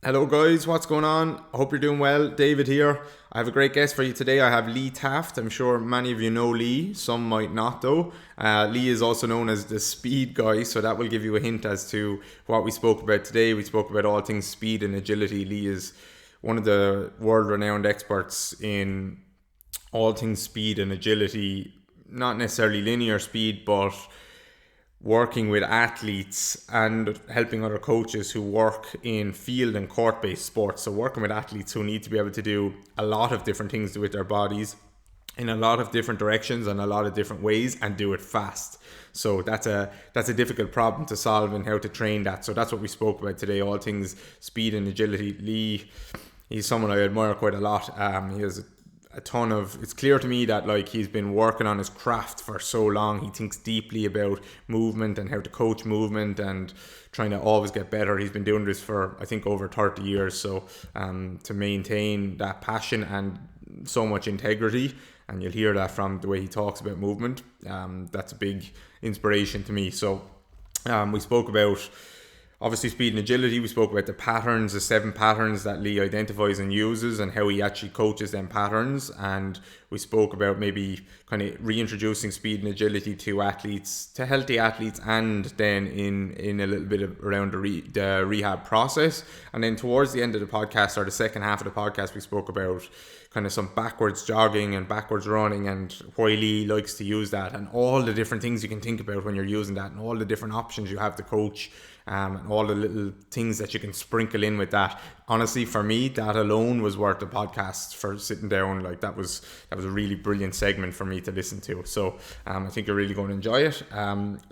Hello guys, what's going on? I hope you're doing well. David here. I have a great guest for you today. I have Lee Taft. I'm sure many of you know Lee, some might not though. Lee is also known as the speed guy, so that will give you a hint as to what we spoke about today. We spoke about all things speed and agility. Lee is one of the world-renowned experts in all things speed and agility, not necessarily linear speed, but working with athletes and helping other coaches who work in field and court-based sports. So working with athletes who need to be able to do a lot of different things with their bodies in a lot of different directions and a lot of different ways and do it fast. So that's a difficult problem to solve and how to train that. So that's what we spoke about today, all things speed and agility. Lee, he's someone I admire quite a lot. He has a ton of, it's clear to me that like he's been working on his craft for so long. He thinks deeply about movement and how to coach movement and trying to always get better. He's been doing this for I think over 30 years. So to maintain that passion and so much integrity, and you'll hear that from the way he talks about movement, that's a big inspiration to me. So we spoke about obviously speed and agility. We spoke about the patterns, the 7 patterns that Lee identifies and uses and how he actually coaches them patterns. And we spoke about maybe kind of reintroducing speed and agility to athletes, to healthy athletes, and then in a little bit of around the rehab process. And then towards the end of the podcast, or the second half of the podcast, we spoke about kind of some backwards jogging and backwards running and why Lee likes to use that and all the different things you can think about when you're using that and all the different options you have to coach. And all the little things that you can sprinkle in with that. Honestly, for me, that alone was worth the podcast for sitting down. Like that was a really brilliant segment for me to listen to. So I think you're really going to enjoy it.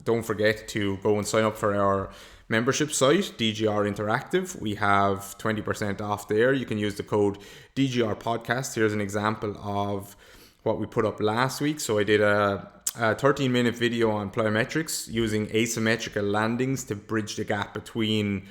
Don't forget to go and sign up for our membership site, DGR Interactive. We have 20% off there. You can use the code DGR Podcast. Here's an example of what we put up last week. So I did a 13-minute video on plyometrics using asymmetrical landings to bridge the gap between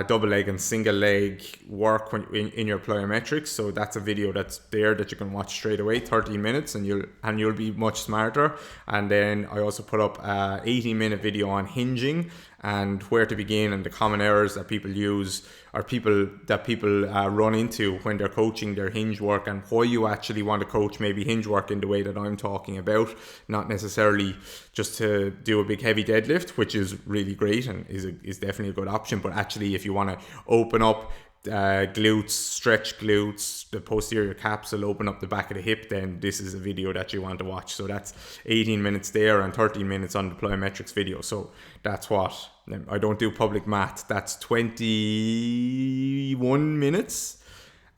double leg and single leg work in your plyometrics. So that's a video that's there that you can watch straight away, 13 minutes, and you'll be much smarter. And then I also put up a 18-minute video on hinging and where to begin and the common errors that people use or people run into when they're coaching their hinge work, and why you actually want to coach maybe hinge work in the way that I'm talking about, not necessarily just to do a big heavy deadlift, which is really great and is definitely a good option, but actually if you want to open up glutes, stretch glutes, the posterior capsule, open up the back of the hip, then this is a video that you want to watch. So that's 18 minutes there and 13 minutes on the plyometrics video. So that's what, I don't do public math, that's 21 minutes.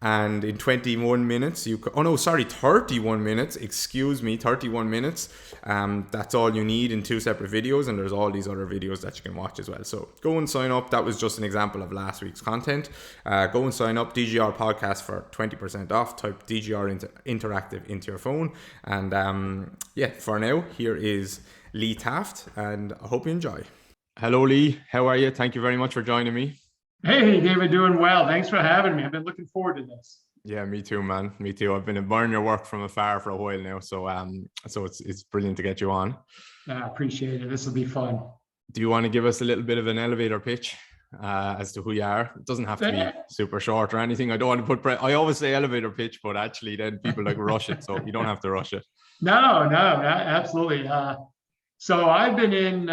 And in 21 minutes, 31 minutes, 31 minutes. That's all you need in 2 separate videos. And there's all these other videos that you can watch as well. So go and sign up. That was just an example of last week's content. Go and sign up, DGR Podcast, for 20% off. Type DGR Interactive into your phone. And for now, here is Lee Taft. And I hope you enjoy. Hello, Lee. How are you? Thank you very much for joining me. Hey, David, doing well. Thanks for having me. I've been looking forward to this. Yeah, me too, man. Me too. I've been admiring your work from afar for a while now. So it's brilliant to get you on. I appreciate it. This will be fun. Do you want to give us a little bit of an elevator pitch as to who you are? It doesn't have to be super short or anything. I don't want to I always say elevator pitch, but actually then people like rush it. So you don't have to rush it. No, absolutely. So I've been in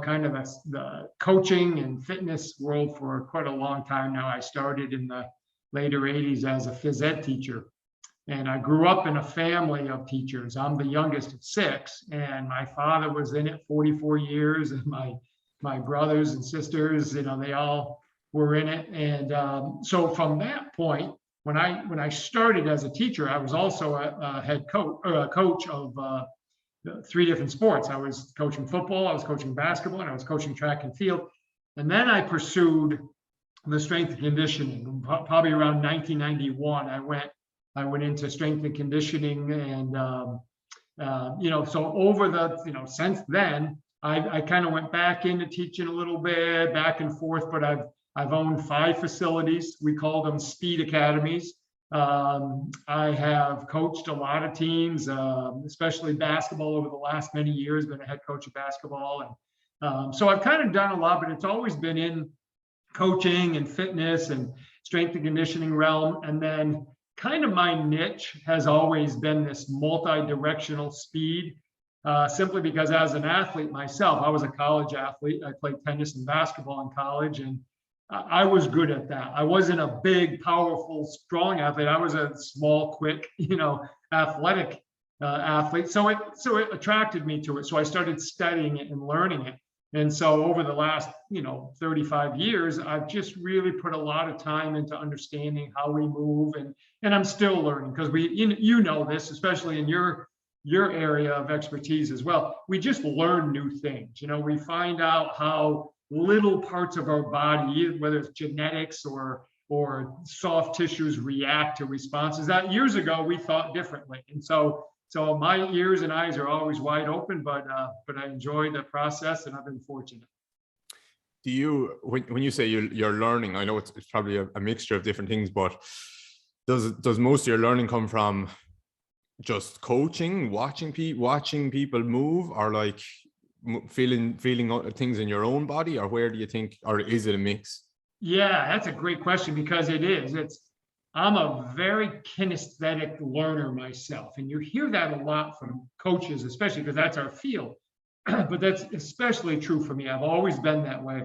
kind of the coaching and fitness world for quite a long time now. I started in the later 80s as a phys ed teacher, and I grew up in a family of teachers. I'm the youngest of 6, and my father was in it 44 years, and my brothers and sisters, they all were in it. And so from that point, when I started as a teacher, I was also a head coach or a coach of 3 different sports. I was coaching football, I was coaching basketball, and I was coaching track and field. And then I pursued the strength and conditioning. Probably around 1991, I went into strength and conditioning, and so over the since then, I kind of went back into teaching a little bit, back and forth. But I've owned 5 facilities. We call them speed academies. I have coached a lot of teams, especially basketball over the last many years, been a head coach of basketball. And so I've kind of done a lot, but it's always been in coaching and fitness and strength and conditioning realm. And then kind of my niche has always been this multi-directional speed, simply because as an athlete myself, I was a college athlete. I played tennis and basketball in college, and I was good at that. I wasn't a big, powerful, strong athlete. I was a small, quick, athletic athlete. So it attracted me to it. So I started studying it and learning it. And so over the last, 35 years, I've just really put a lot of time into understanding how we move, and I'm still learning, because you know this, especially in your area of expertise as well. We just learn new things. We find out how little parts of our body, whether it's genetics or soft tissues, react to responses that years ago we thought differently. And so my ears and eyes are always wide open, but I enjoy the process, and I've been fortunate. Do you, when you say you're learning, I know it's probably a mixture of different things, but does most of your learning come from just coaching, watching people move, or like feeling things in your own body, or where do you think, or is it a mix? Yeah, that's a great question, because I'm a very kinesthetic learner myself. And you hear that a lot from coaches, especially because that's our field. But that's especially true for me. I've always been that way.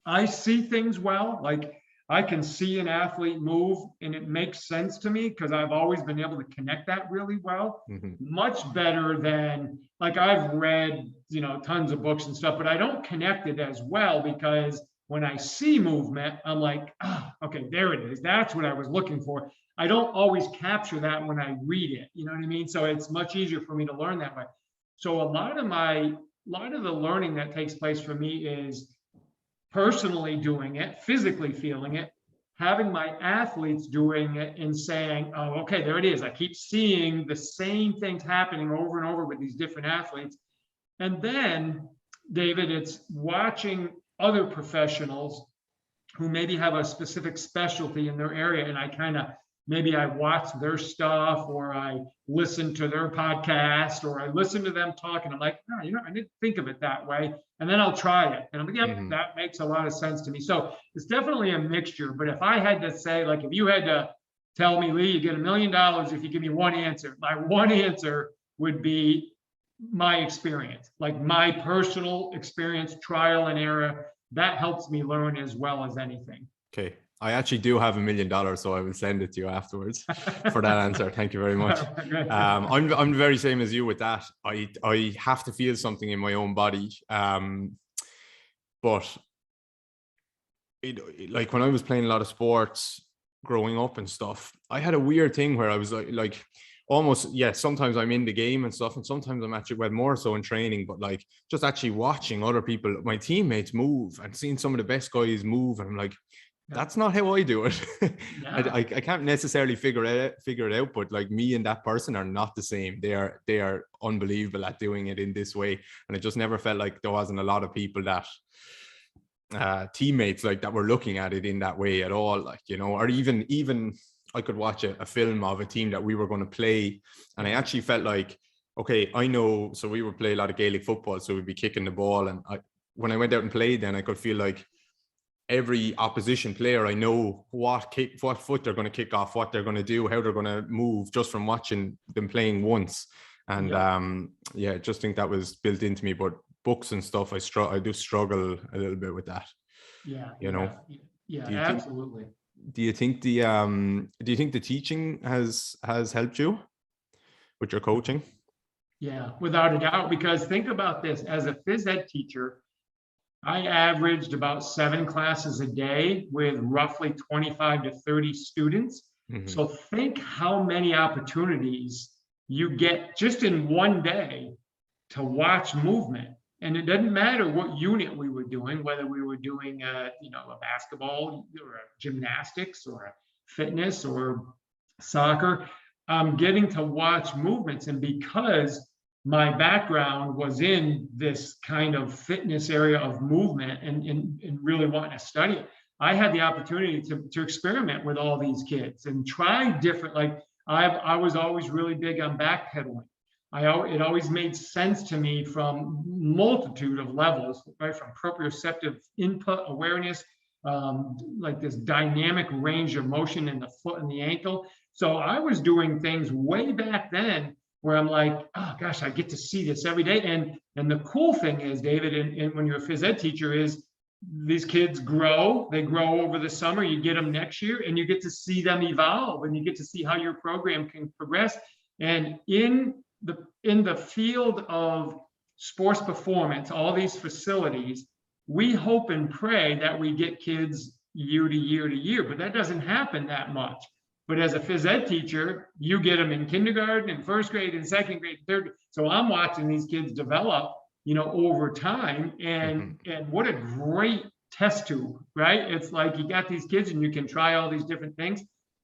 I see things well, like I can see an athlete move and it makes sense to me, because I've always been able to connect that really well, much better than, like, I've read, tons of books and stuff, but I don't connect it as well, because when I see movement, I'm like, okay, there it is. That's what I was looking for. I don't always capture that when I read it. You know what I mean? So it's much easier for me to learn that way. So a lot of the learning that takes place for me is personally doing it, physically feeling it, having my athletes doing it and saying, oh, okay, there it is. I keep seeing the same things happening over and over with these different athletes. And then, David, it's watching other professionals who maybe have a specific specialty in their area, and maybe I watch their stuff, or I listen to their podcast, or I listen to them talk, and I'm like, I didn't think of it that way. And then I'll try it. And I'm like, yep, that makes a lot of sense to me. So it's definitely a mixture. But if I had to say, like, if you had to tell me, Lee, you get $1 million if you give me one answer, my one answer would be my experience, like my personal experience, trial and error. That helps me learn as well as anything. Okay. I actually do have $1 million, so I will send it to you afterwards for that answer. Thank you very much. I'm the very same as you with that. I have to feel something in my own body. But like when I was playing a lot of sports growing up and stuff, I had a weird thing where I was like almost, sometimes I'm in the game and stuff, and sometimes I'm actually, more so in training, but like just actually watching other people, my teammates move, and seeing some of the best guys move, and I'm like, that's not how I do it. I can't necessarily figure it out, but like me and that person are not the same. They are unbelievable at doing it in this way. And it just never felt like there wasn't a lot of people that teammates like that were looking at it in that way at all, like, or even I could watch a film of a team that we were going to play, and I actually felt like, okay, I know, so we would play a lot of Gaelic football, so we'd be kicking the ball, and when I went out and played, then I could feel like every opposition player, I know what foot they're going to kick off, what they're going to do, how they're going to move, just from watching them playing once. And just think that was built into me. But books and stuff, I do struggle a little bit with that. Absolutely. Do you think the teaching has helped you with your coaching? Yeah, without a doubt, because think about this, as a phys ed teacher, I averaged about 7 classes a day with roughly 25 to 30 students. So think how many opportunities you get just in one day to watch movement. And it doesn't matter what unit we were doing, whether we were doing a basketball or a gymnastics or a fitness or soccer, getting to watch movements. And because my background was in this kind of fitness area of movement and really wanting to study it, I had the opportunity to experiment with all these kids and try different, like I was always really big on backpedaling. It always made sense to me from multitude of levels, right? From proprioceptive input awareness like this dynamic range of motion in the foot and the ankle. So I was doing things way back then where I'm like, oh gosh, I get to see this every day. And the cool thing is, David, and when you're a phys ed teacher, is these kids grow, they grow over the summer, you get them next year, and you get to see them evolve, and you get to see how your program can progress. And in the field of sports performance, all these facilities, we hope and pray that we get kids year to year to year, but that doesn't happen that much. But as a phys ed teacher, you get them in kindergarten and first grade and second grade, third. So I'm watching these kids develop, over time, and what a great test tube, right? It's like you got these kids and you can try all these different things.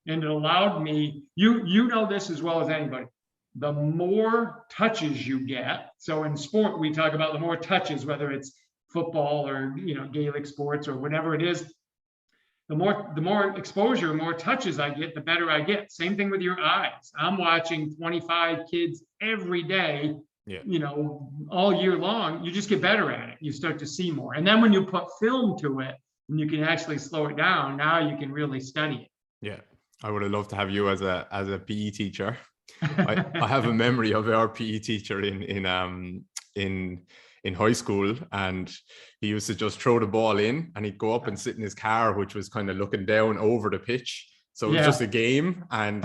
And it allowed me, you know this as well as anybody, the more touches you get. So in sport, we talk about the more touches, whether it's football or Gaelic sports or whatever it is, the more exposure, more touches I get, the better I get. Same thing with your eyes. I'm watching 25 kids every day, all year long. You just get better at it. You start to see more. And then when you put film to it, and you can actually slow it down, now you can really study it. Yeah. I would have loved to have you as a PE teacher. I have a memory of our PE teacher in high school, and he used to just throw the ball in and he'd go up and sit in his car, which was kind of looking down over the pitch. So it was just a game, and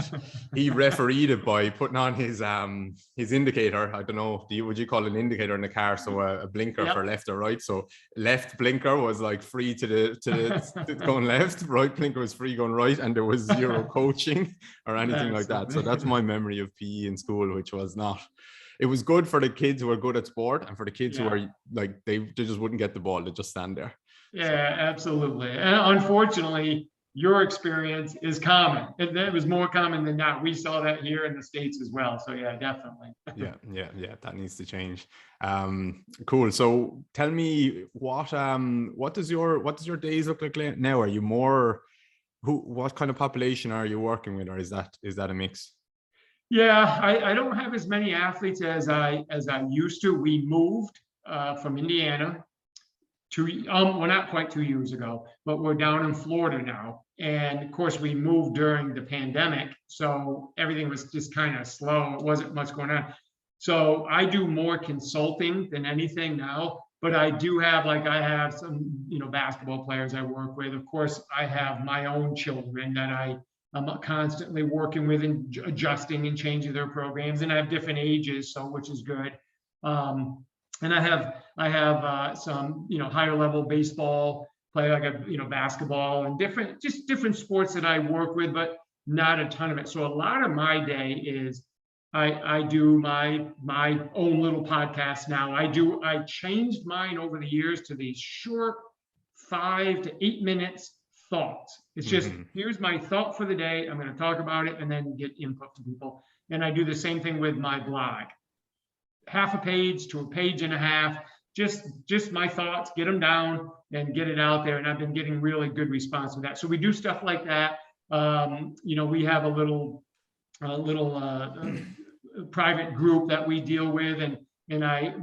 he refereed it by putting on his indicator. I don't know, would you call it an indicator in the car? So a blinker for left or right. So left blinker was like free to going left, right blinker was free going right, and there was zero coaching or anything like that. So that's my memory of PE in school, which was not. It was good for the kids who are good at sport, and for the kids who are like, they just wouldn't get the ball, they just stand there. Yeah, absolutely. And unfortunately, your experience is common. It was more common than not. We saw that here in the States as well. So yeah, definitely. yeah. That needs to change. Cool. So tell me, what does your days look like now? Are you what kind of population are you working with, or is that a mix? Yeah, I don't have as many athletes as I used to. We moved from Indiana well, not quite 2 years ago, but we're down in Florida now. And of course, we moved during the pandemic, so everything was just kind of slow. It wasn't much going on. So I do more consulting than anything now, but I do have, I have some, basketball players I work with. Of course, I have my own children that I'm constantly working with and adjusting and changing their programs, and I have different ages, so which is good. And I have some higher level baseball play, basketball, and different sports that I work with, but not a ton of it. So a lot of my day is I do my own little podcast now. I changed mine over the years to these short 5 to 8 minutes thoughts. It's just, here's my thought for the day. I'm going to talk about it and then get input to people. And I do the same thing with my blog. Half a page to a page and a half, just my thoughts, get them down and get it out there. And I've been getting really good response with that. So we do stuff like that. We have a little private group that we deal with, and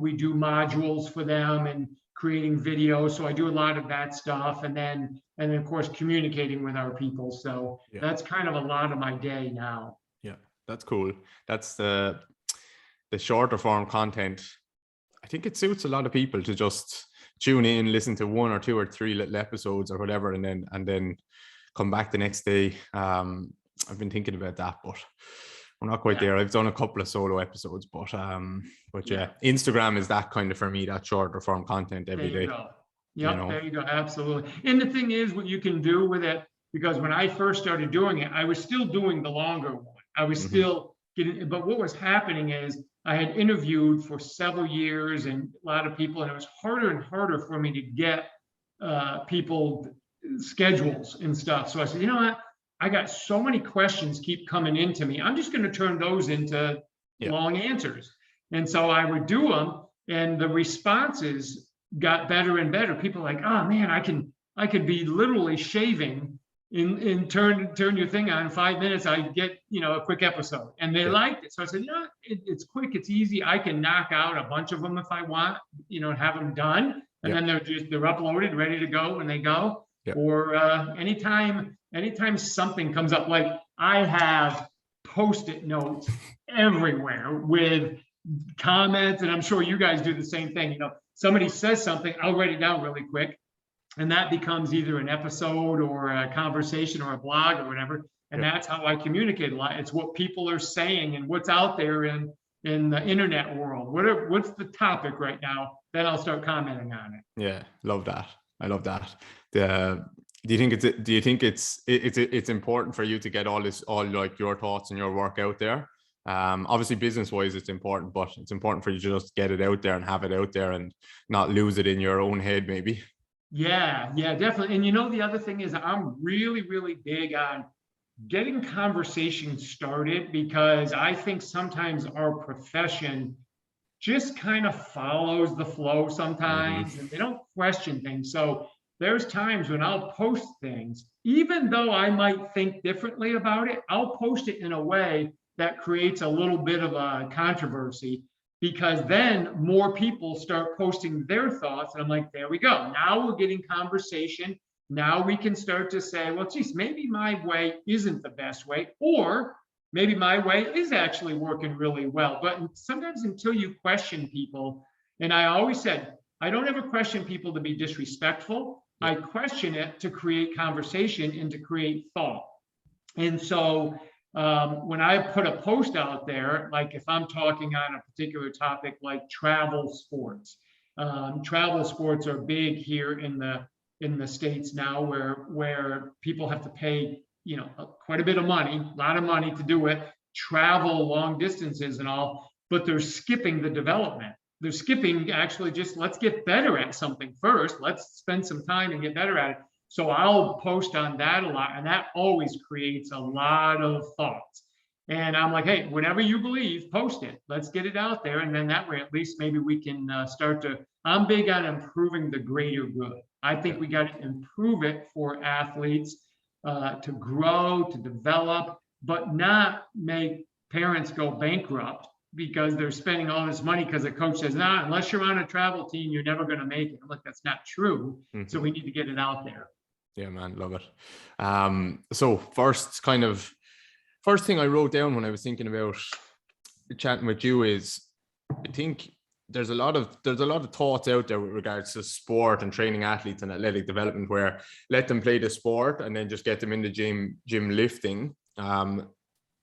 we do modules for them and creating videos. So I do a lot of that stuff, and then of course communicating with our people. So that's kind of a lot of my day now. Yeah, that's cool. That's the shorter form content. I think it suits a lot of people to just tune in, listen to 1 or 2 or 3 little episodes or whatever, and then come back the next day. I've been thinking about that, but we're not quite there. I've done a couple of solo episodes, but Instagram is that kind of, for me, that shorter form content every day. Yeah, there you go. Absolutely. And the thing is, what you can do with it, because when I first started doing it, I was still doing the longer one. I was still getting, but what was happening is I had interviewed for several years and a lot of people, and it was harder and harder for me to get people schedules and stuff. So I said, you know what? I got so many questions keep coming into me. I'm just going to turn those into long answers. And so I would do them, and the responses got better and better. People are like, oh man, I could be literally shaving in turn your thing on in 5 minutes. I get, a quick episode, and they liked it. So I said, it's quick, it's easy. I can knock out a bunch of them if I want, have them done. And then they're uploaded, ready to go when they go. Yeah. Or anytime something comes up, like I have Post-it notes everywhere with comments, and I'm sure you guys do the same thing. Somebody says something, I'll write it down really quick, and that becomes either an episode or a conversation or a blog or whatever. And that's how I communicate a lot. It's what people are saying and what's out there in the internet world. What's the topic right now? Then I'll start commenting on it. Yeah, love that. I love that. Do you think it's important for you to get all like your thoughts and your work out there? Obviously business wise it's important, but it's important for you to just get it out there and have it out there and not lose it in your own head maybe. Yeah, definitely. And the other thing is I'm really, really big on getting conversations started, because I think sometimes our profession just kind of follows the flow sometimes, and they don't question things. So there's times when I'll post things, even though I might think differently about it, I'll post it in a way that creates a little bit of a controversy, because then more people start posting their thoughts. And I'm like, there we go. Now we're getting conversation. Now we can start to say, well, geez, maybe my way isn't the best way, or maybe my way is actually working really well. But sometimes until you question people, and I always said, I don't ever question people to be disrespectful. I question it to create conversation and to create thought. And so when I put a post out there, like if I'm talking on a particular topic like travel sports are big here in the States now, where people have to pay quite a bit of money, a lot of money to do it, travel long distances and all, but they're skipping the development. They're skipping actually just, let's get better at something first. Let's spend some time and get better at it. So I'll post on that a lot, and that always creates a lot of thoughts. And I'm like, hey, whatever you believe, post it. Let's get it out there. And then that way, at least maybe we can I'm big on improving the greater good. I think we got to improve it for athletes to grow, to develop, but not make parents go bankrupt because they're spending all this money because the coach says, nah, unless you're on a travel team, you're never going to make it. Look, that's not true. So we need to get it out there. Yeah, man, love it. So first thing I wrote down when I was thinking about chatting with you is, I think there's a lot of thoughts out there with regards to sport and training athletes and athletic development, where let them play the sport and then just get them in the gym lifting,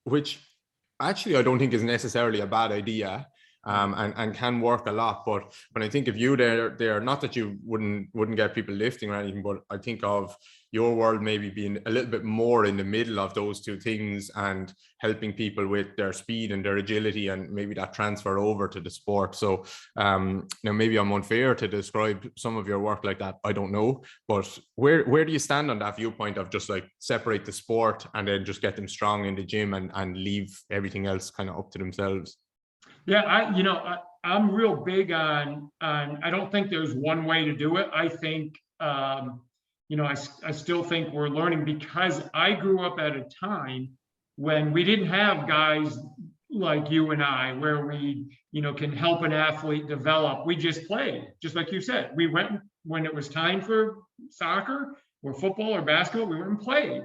which actually I don't think is necessarily a bad idea, and can work a lot. But when I think of you there, not that you wouldn't get people lifting or anything, but I think of your world maybe being a little bit more in the middle of those two things and helping people with their speed and their agility, and maybe that transfer over to the sport. So now maybe I'm unfair to describe some of your work like that, I don't know, but where do you stand on that viewpoint of just like separate the sport and then just get them strong in the gym and leave everything else kind of up to themselves? Yeah, I'm real big on I don't think there's one way to do it. I think I still think we're learning, because I grew up at a time when we didn't have guys like you and I, where we, can help an athlete develop. We just played, just like you said. We went when it was time for soccer or football or basketball, we went and played.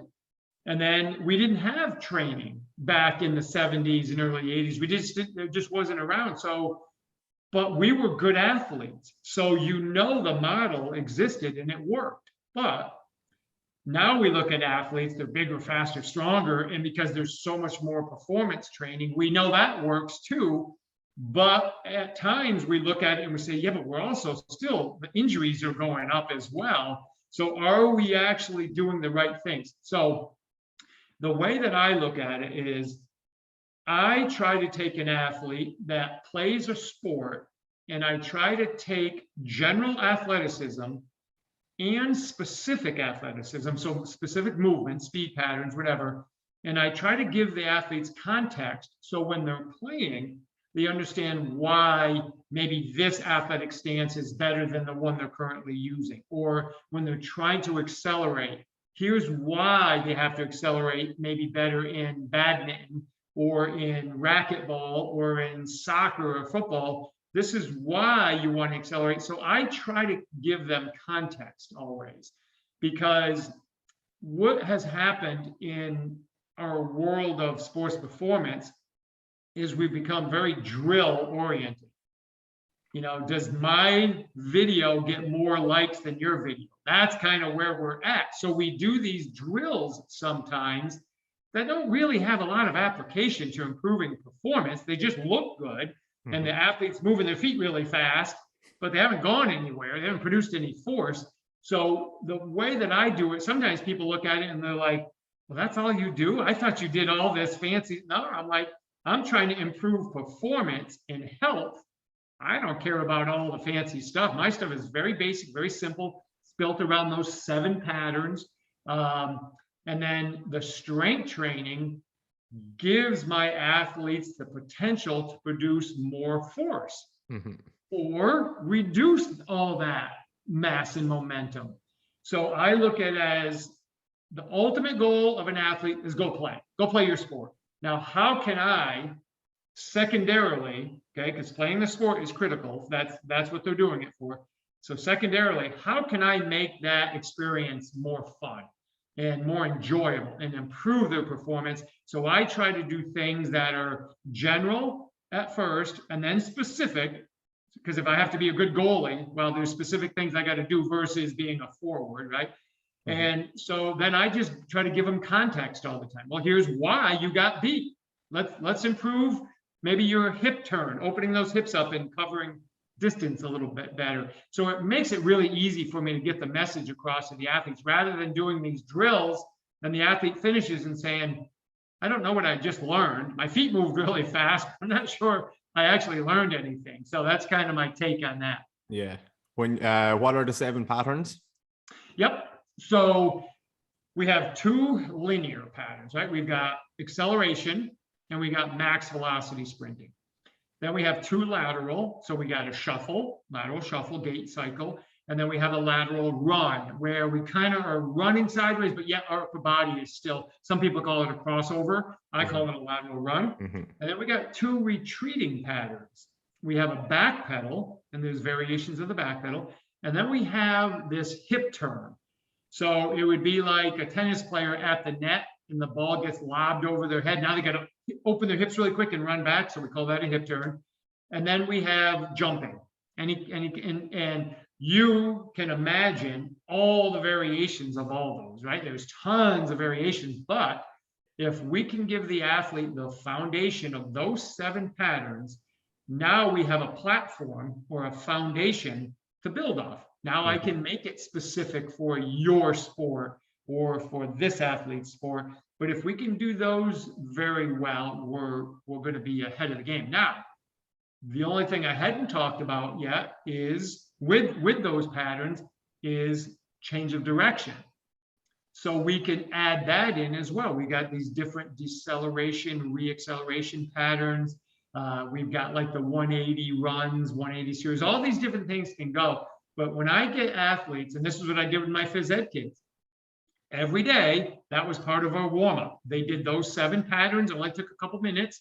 And then we didn't have training back in the 70s and early 80s. It just wasn't around. So, but we were good athletes. So, the model existed and it worked. But now we look at athletes, they're bigger, faster, stronger. And because there's so much more performance training, we know that works too. But at times we look at it and we say, yeah, but we're also still, the injuries are going up as well. So are we actually doing the right things? So the way that I look at it is, I try to take an athlete that plays a sport, and I try to take general athleticism and specific athleticism, so specific movement, speed patterns, whatever, and I try to give the athletes context, so when they're playing, they understand why maybe this athletic stance is better than the one they're currently using. Or when they're trying to accelerate, here's why they have to accelerate maybe better in badminton or in racquetball or in soccer or football. This is why you want to accelerate. So I try to give them context always. because what has happened in our world of sports performance is we've become very drill oriented. Does my video get more likes than your video? That's kind of where we're at. So we do these drills sometimes that don't really have a lot of application to improving performance. They just look good, and the athlete's moving their feet really fast, but they haven't gone anywhere. They haven't produced any force. So the way that I do it, sometimes people look at it and they're like, well, that's all you do? I thought you did all this fancy. No, I'm like, I'm trying to improve performance and health. I don't care about all the fancy stuff. My stuff is very basic, very simple. It's built around those 7 patterns. And then the strength training gives my athletes the potential to produce more force or reduce all that mass and momentum. So I look at it as the ultimate goal of an athlete is go play your sport. Now, how can I secondarily, okay, because playing the sport is critical. That's what they're doing it for. So secondarily, how can I make that experience more fun and more enjoyable and improve their performance? So I try to do things that are general at first and then specific, because if I have to be a good goalie, well, there's specific things I got to do versus being a forward, right? And so then I just try to give them context all the time. Well, here's why you got beat. Let's improve maybe your hip turn, opening those hips up and covering distance a little bit better. So it makes it really easy for me to get the message across to the athletes rather than doing these drills and the athlete finishes and saying, I don't know what I just learned. My feet moved really fast. I'm not sure I actually learned anything. So that's kind of my take on that. Yeah. What are the 7 patterns? Yep. So we have 2 linear patterns, right? We've got acceleration and we got max velocity sprinting. Then we have 2 lateral. So we got a lateral shuffle, gait cycle. And then we have a lateral run where we kind of are running sideways, but yet our upper body is still, some people call it a crossover. I call it a lateral run. And then we got 2 retreating patterns. We have a back pedal, and there's variations of the back pedal. And then we have this hip turn. So it would be like a tennis player at the net and the ball gets lobbed over their head. Now they got to open their hips really quick and run back. So we call that a hip turn. And then we have jumping. And you can imagine all the variations of all those, right? There's tons of variations. But if we can give the athlete the foundation of those 7 patterns, now we have a platform or a foundation to build off. Now I can make it specific for your sport or for this athlete's sport. But if we can do those very well, we're going to be ahead of the game. Now, the only thing I hadn't talked about yet is with those patterns is change of direction. So we can add that in as well. We got these different deceleration, reacceleration patterns. We've got like the 180 runs, 180 series, all these different things can go. But when I get athletes, and this is what I did with my phys ed kids, every day, that was part of our warm-up. They did those 7 patterns. It only took a couple minutes,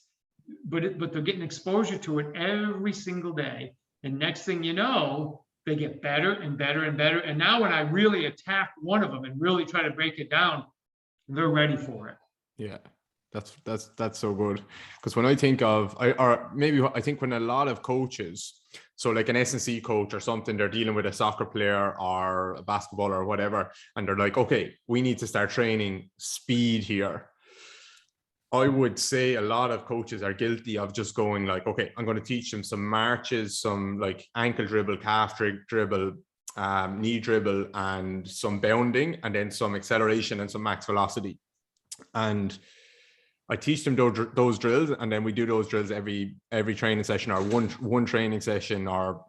but they're getting exposure to it every single day. And next thing you know, they get better and better and better. And now when I really attack one of them and really try to break it down, they're ready for it. Yeah. That's so good. Because when I think of, I think when a lot of coaches, so like an S&C coach or something, they're dealing with a soccer player or a basketballer or whatever, and they're like, okay, we need to start training speed here. I would say a lot of coaches are guilty of just going like, okay, I'm going to teach them some marches, some like ankle dribble, calf dribble, knee dribble, and some bounding, and then some acceleration and some max velocity. And I teach them those drills, and then we do those drills every training session, or one training session, or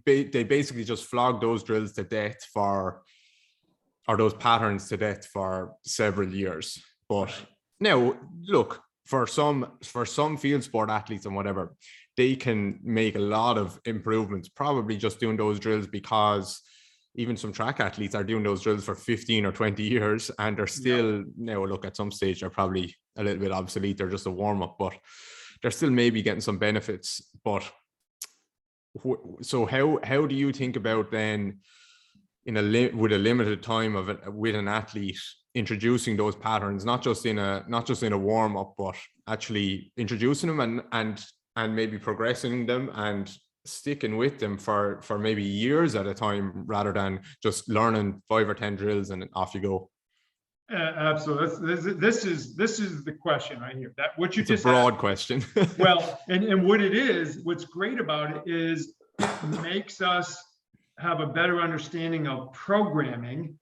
they basically just flog those drills to death or those patterns to death for several years. But now, look, for some field sport athletes and whatever, they can make a lot of improvements, probably just doing those drills, because even some track athletes are doing those drills for 15 or 20 years, and they're still, now look, at some stage, they're probably a little bit obsolete. They're just a warm up, but they're still maybe getting some benefits. But so how do you think about then with a limited time with an athlete, introducing those patterns, not just in a warm up, but actually introducing them and maybe progressing them and sticking with them for maybe years at a time, rather than just learning 5 or 10 drills and off you go. Absolutely. This is the question right here. That what you it's just a broad asked. Question. Well, and what it is, what's great about it is it makes us have a better understanding of programming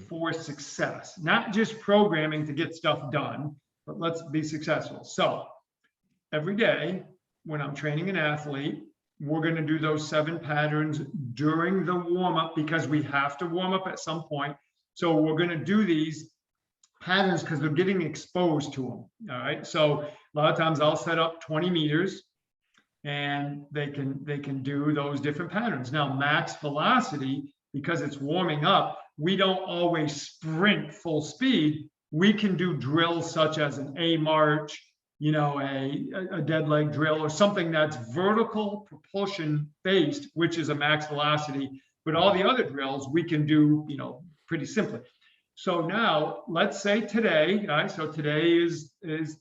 for success, not just programming to get stuff done, but let's be successful. So every day when I'm training an athlete, we're going to do those 7 patterns during the warm up, because we have to warm up at some point. So we're going to do these patterns because they're getting exposed to them. All right. So a lot of times I'll set up 20 meters and they can do those different patterns. Now, max velocity, because it's warming up, we don't always sprint full speed. We can do drills such as an A march, a dead leg drill, or something that's vertical propulsion based, which is a max velocity. But all the other drills we can do, pretty simply. So now let's say today, guys, so today is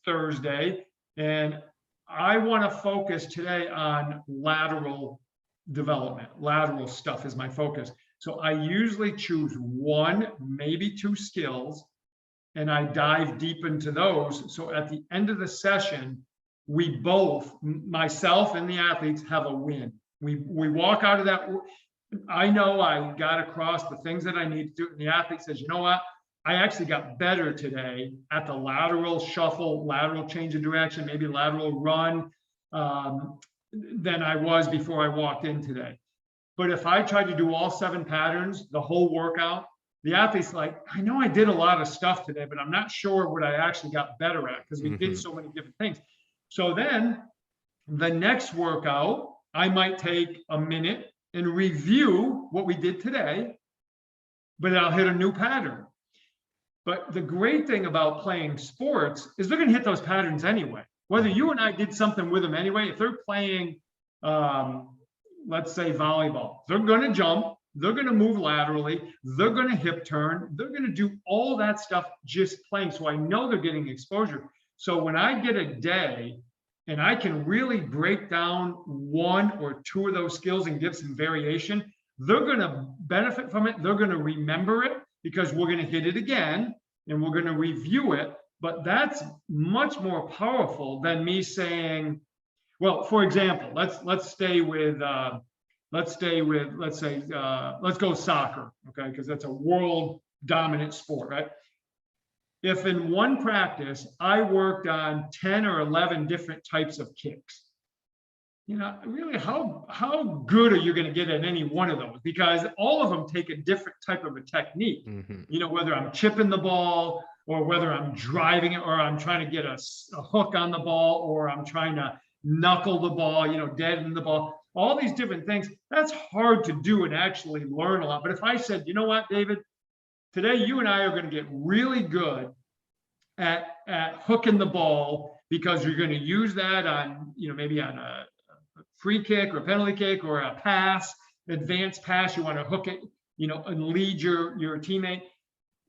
Thursday, and I want to focus today on lateral development. Lateral stuff is my focus. So I usually choose 1, maybe 2 skills, and I dive deep into those. So at the end of the session, we both, myself and the athletes, have a win. We walk out of that. I know I got across the things that I need to do. And the athlete says, you know what? I actually got better today at the lateral shuffle, lateral change of direction, maybe lateral run than I was before I walked in today. But if I tried to do all 7 patterns, the whole workout, the athlete's like, I know I did a lot of stuff today, but I'm not sure what I actually got better at because we did so many different things. So then the next workout, I might take a minute and review what we did today, but I'll hit a new pattern. But the great thing about playing sports is they're going to hit those patterns anyway. Whether you and I did something with them anyway, if they're playing, let's say volleyball, they're going to jump, they're going to move laterally, they're going to hip turn, they're going to do all that stuff just playing. So I know they're getting exposure. So when I get a day and I can really break down 1 or 2 of those skills and give some variation, they're going to benefit from it. They're going to remember it because we're going to hit it again and we're going to review it. But that's much more powerful than me saying, well, for example, let's go soccer, okay? Because that's a world dominant sport, right? If in one practice I worked on 10 or 11 different types of kicks, really, how good are you going to get at any one of those? Because all of them take a different type of a technique. Whether I'm chipping the ball or whether I'm driving it or I'm trying to get a hook on the ball or I'm trying to knuckle the ball, deaden the ball, all these different things. That's hard to do and actually learn a lot. But if I said, you know what, David, today you and I are going to get really good at hooking the ball because you're going to use that on, maybe on a free kick or a penalty kick or a pass, advanced pass, you want to hook it, and lead your teammate.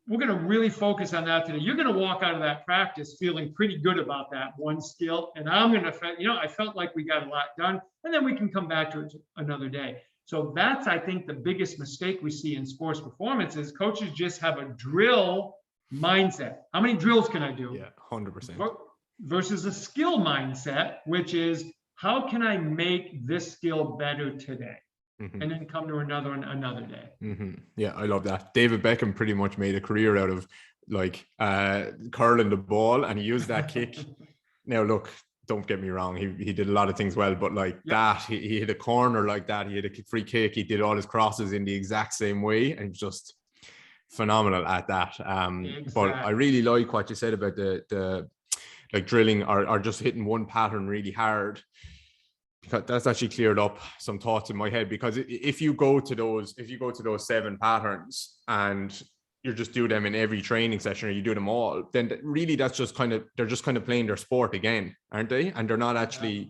We're going to really focus on that today. You're going to walk out of that practice feeling pretty good about that one skill. And I'm going to, I felt like we got a lot done, and then we can come back to it another day. So that's, I think, the biggest mistake we see in sports performance is coaches just have a drill mindset. How many drills can I do? Yeah, 100%. Versus a skill mindset, which is, how can I make this skill better today? And then come to another day. Yeah, I love that. David Beckham pretty much made a career out of curling the ball, and he used that kick. Now, look, don't get me wrong, he did a lot of things well, but that, he hit a corner like that, he hit a free kick, he did all his crosses in the exact same way, and just phenomenal at that. Exactly. But I really like what you said about the drilling or just hitting one pattern really hard. That's actually cleared up some thoughts in my head, because if you go to those 7 patterns and you just do them in every training session, or you do them all, then really they're just kind of playing their sport again, aren't they? And they're not actually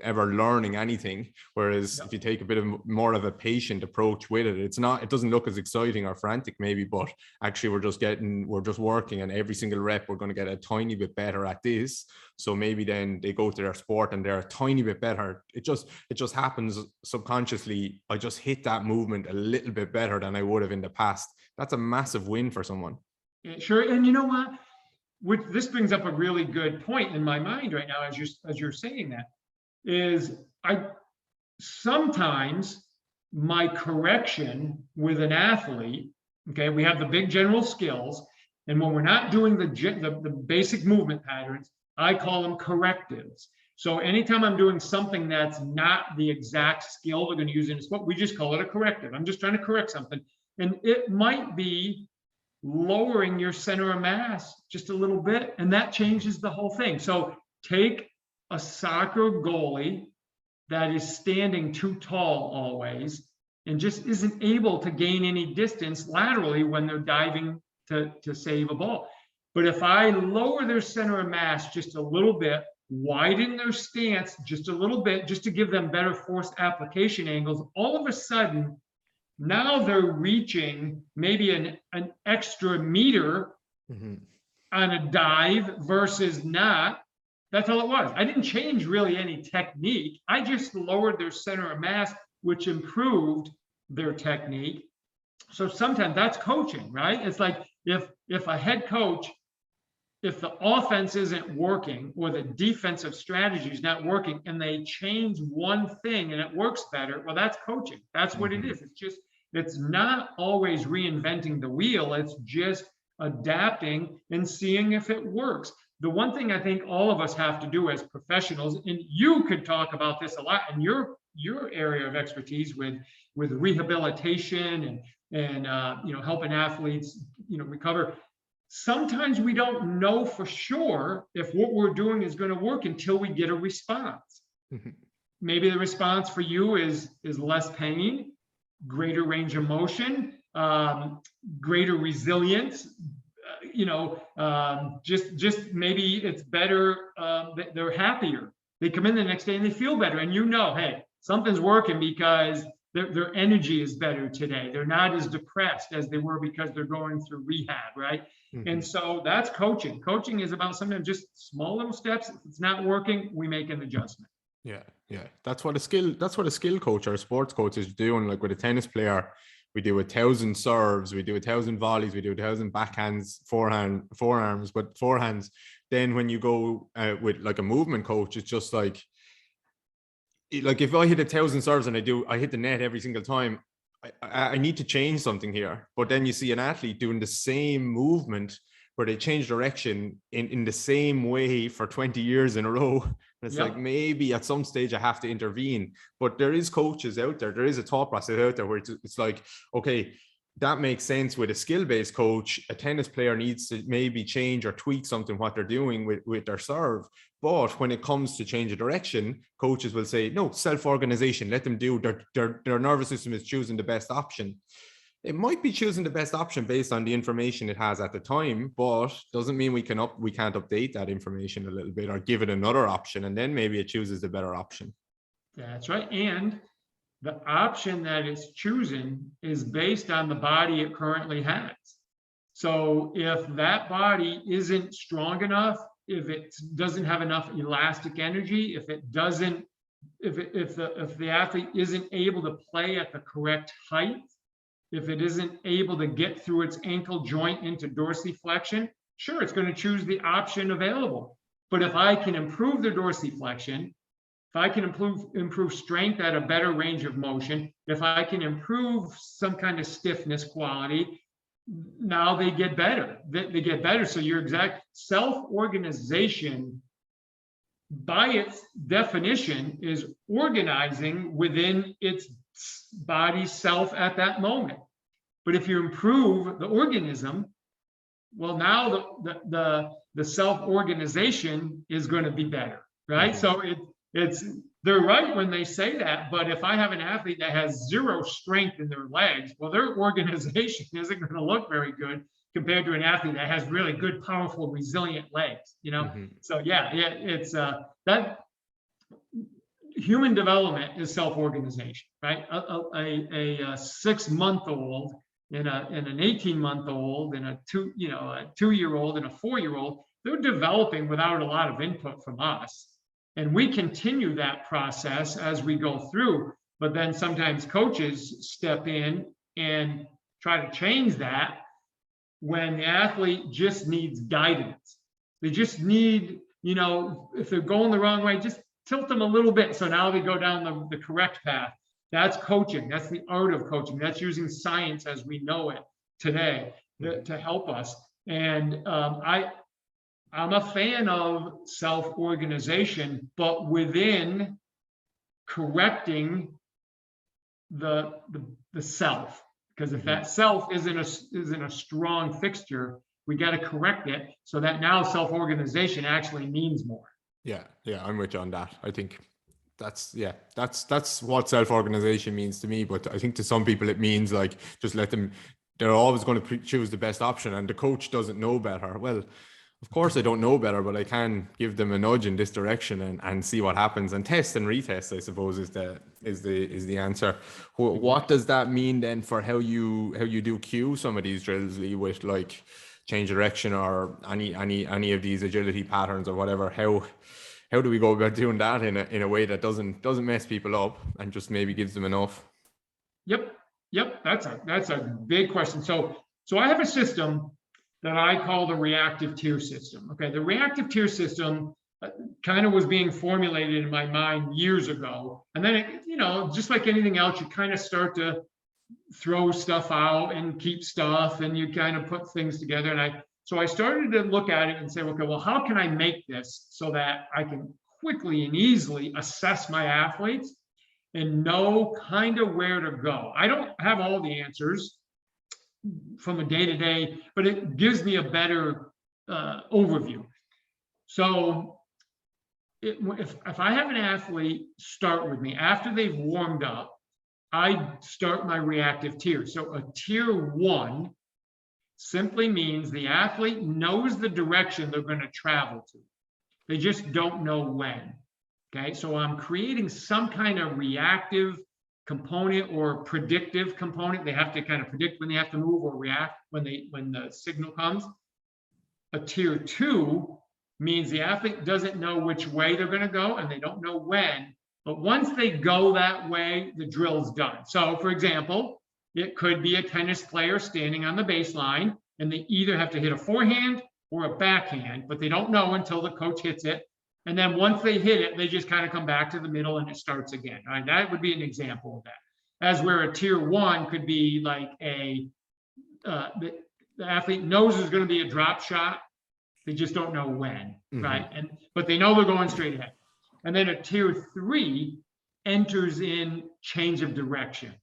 ever learning anything. Whereas if you take a bit of more of a patient approach with it, it doesn't look as exciting or frantic maybe, but actually we're just working, and every single rep we're going to get a tiny bit better at this. So maybe then they go to their sport and they're a tiny bit better. It just happens subconsciously. I just hit that movement a little bit better than I would have in the past. That's a massive win for someone. Yeah, sure. And you know what? This brings up a really good point in my mind right now, as you're saying that, is sometimes my correction with an athlete, okay, we have the big general skills, and when we're not doing the basic movement patterns, I call them correctives. So anytime I'm doing something that's not the exact skill we're going to use in a sport, we just call it a corrective. I'm just trying to correct something. And it might be lowering your center of mass just a little bit, and that changes the whole thing. So take a soccer goalie that is standing too tall always and just isn't able to gain any distance laterally when they're diving to save a ball. But if I lower their center of mass just a little bit, widen their stance just a little bit, just to give them better force application angles, all of a sudden now they're reaching maybe an extra meter on a dive versus not. That's all it was. I didn't change really any technique. I just lowered their center of mass, which improved their technique. So sometimes that's coaching, right? It's like if a head coach, if the offense isn't working or the defensive strategy is not working and they change one thing and it works better, well, that's coaching. That's what it is. It's not always reinventing the wheel. It's just adapting and seeing if it works. The one thing I think all of us have to do as professionals, and you could talk about this a lot in your area of expertise with rehabilitation and helping athletes recover. Sometimes we don't know for sure if what we're doing is going to work until we get a response. Maybe the response for you is less pain, greater range of motion, greater resilience, just maybe it's better, they're happier. They come in the next day and they feel better, and hey, something's working because their energy is better today. They're not as depressed as they were because they're going through rehab, right? And so that's coaching. Coaching is about sometimes just small little steps. If it's not working, we make an adjustment. Yeah. That's what a skill coach or a sports coach is doing. Like with a tennis player, we do 1,000 serves, we do 1,000 volleys, we do 1,000 backhands, forearms, but forehands. Then when you go with like a movement coach, it's just like if I hit 1,000 serves and I hit the net every single time, I need to change something here. But then you see an athlete doing the same movement where they change direction in the same way for 20 years in a row. And it's like, maybe at some stage I have to intervene. But there is coaches out there. There is a thought process out there where it's like, okay, that makes sense with a skill-based coach. A tennis player needs to maybe change or tweak something what they're doing with their serve. But when it comes to change of direction, coaches will say, no, self-organization, let them do, their nervous system is choosing the best option. It might be choosing the best option based on the information it has at the time, but doesn't mean we can't update that information a little bit or give it another option, and then maybe it chooses the better option. That's right. And the option that it's choosing is based on the body it currently has. So if that body isn't strong enough, if it doesn't have enough elastic energy, if the athlete isn't able to play at the correct height, if it isn't able to get through its ankle joint into dorsiflexion, sure, it's going to choose the option available. But if I can improve the dorsiflexion, if I can improve strength at a better range of motion, if I can improve some kind of stiffness quality, now they get better. They get better. So your exact self-organization, by its definition, is organizing within its body self at that moment. But if you improve the organism, well, now the self-organization is going to be better, right? So they're right when they say that. But if I have an athlete that has zero strength in their legs, well, their organization isn't going to look very good compared to an athlete that has really good, powerful, resilient legs. So it's that. human development is self-organization, right? A 6-month-old and an 18-month-old and a 2-year-old and a 4-year-old, they're developing without a lot of input from us. And we continue that process as we go through. But then sometimes coaches step in and try to change that when the athlete just needs guidance. They just need, if they're going the wrong way, just tilt them a little bit. So now they go down the correct path. That's coaching. That's the art of coaching. That's using science as we know it today to help us. And I'm a fan of self-organization, but within correcting the self. Because if that self isn't a strong fixture, we got to correct it so that now self-organization actually means more. Yeah, I'm with you on that. I think that's what self-organization means to me. But I think to some people it means like just let them. They're always going to choose the best option, and the coach doesn't know better. Well, of course I don't know better, but I can give them a nudge in this direction and see what happens, and test and retest, I suppose, is the answer. What does that mean then for how you do cue some of these drills, Lee, with like change direction or any of these agility patterns or whatever? How do we go about doing that in a way that doesn't mess people up and just maybe gives them enough? Yep. That's a big question. So I have a system that I call the reactive tier system. Okay, the reactive tier system kind of was being formulated in my mind years ago. And then, just like anything else, you kind of start to throw stuff out and keep stuff, and you kind of put things together. And so I started to look at it and say, okay, well, how can I make this so that I can quickly and easily assess my athletes and know kind of where to go? I don't have all the answers from a day-to-day, but it gives me a better overview. So if I have an athlete start with me after they've warmed up, I start my reactive tier. So a tier 1 simply means the athlete knows the direction they're going to travel to. They just don't know when. Okay, so I'm creating some kind of reactive component or predictive component. They have to kind of predict when they have to move or react when the signal comes. A tier 2 means the athlete doesn't know which way they're going to go and they don't know when, but once they go that way, the drill's done. So for example, it could be a tennis player standing on the baseline and they either have to hit a forehand or a backhand, but they don't know until the coach hits it. And then once they hit it, they just kind of come back to the middle and it starts again. All right, that would be an example of that. As where a tier 1 could be like the athlete knows there's going to be a drop shot. They just don't know when, right? But they know they're going straight ahead. And then a tier 3 enters in change of direction.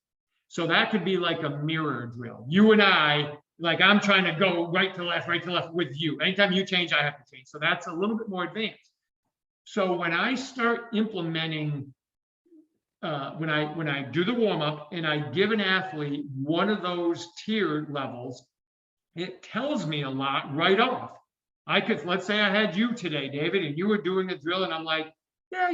So that could be like a mirror drill. You and I, like I'm trying to go right to left with you. Anytime you change, I have to change. So that's a little bit more advanced. So when I start implementing, when I do the warm up and I give an athlete one of those tier levels, it tells me a lot right off. Let's say I had you today, David, and you were doing a drill and I'm like, yeah,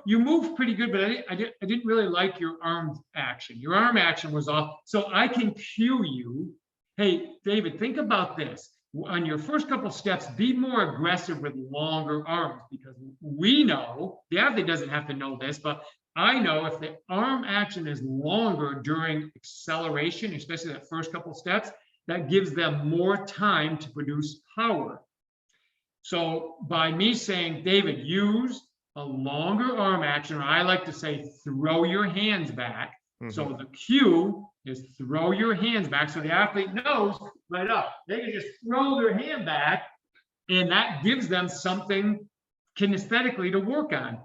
you moved pretty good, but I didn't really like your arm action. Your arm action was off. So I can cue you, hey, David, think about this. On your first couple steps, be more aggressive with longer arms, because we know, the athlete doesn't have to know this, but I know if the arm action is longer during acceleration, especially that first couple steps, that gives them more time to produce power. So by me saying, David, use a longer arm action, or I like to say, throw your hands back. So the cue is throw your hands back. So the athlete knows right up. They can just throw their hand back, and that gives them something kinesthetically to work on.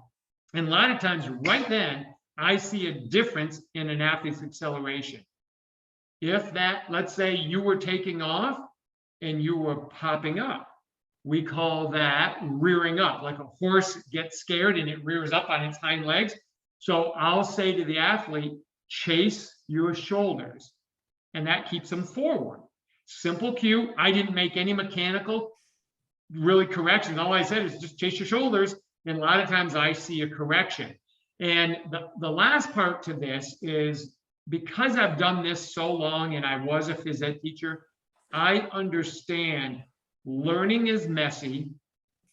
And a lot of times right then, I see a difference in an athlete's acceleration. If that, let's say you were taking off and you were popping up, we call that rearing up, like a horse gets scared and it rears up on its hind legs. So I'll say to the athlete, chase your shoulders, and that keeps them forward. Simple cue. I didn't make any mechanical really corrections. All I said is just chase your shoulders. And a lot of times I see a correction. And the last part to this is, because I've done this so long and I was a phys ed teacher, I understand learning is messy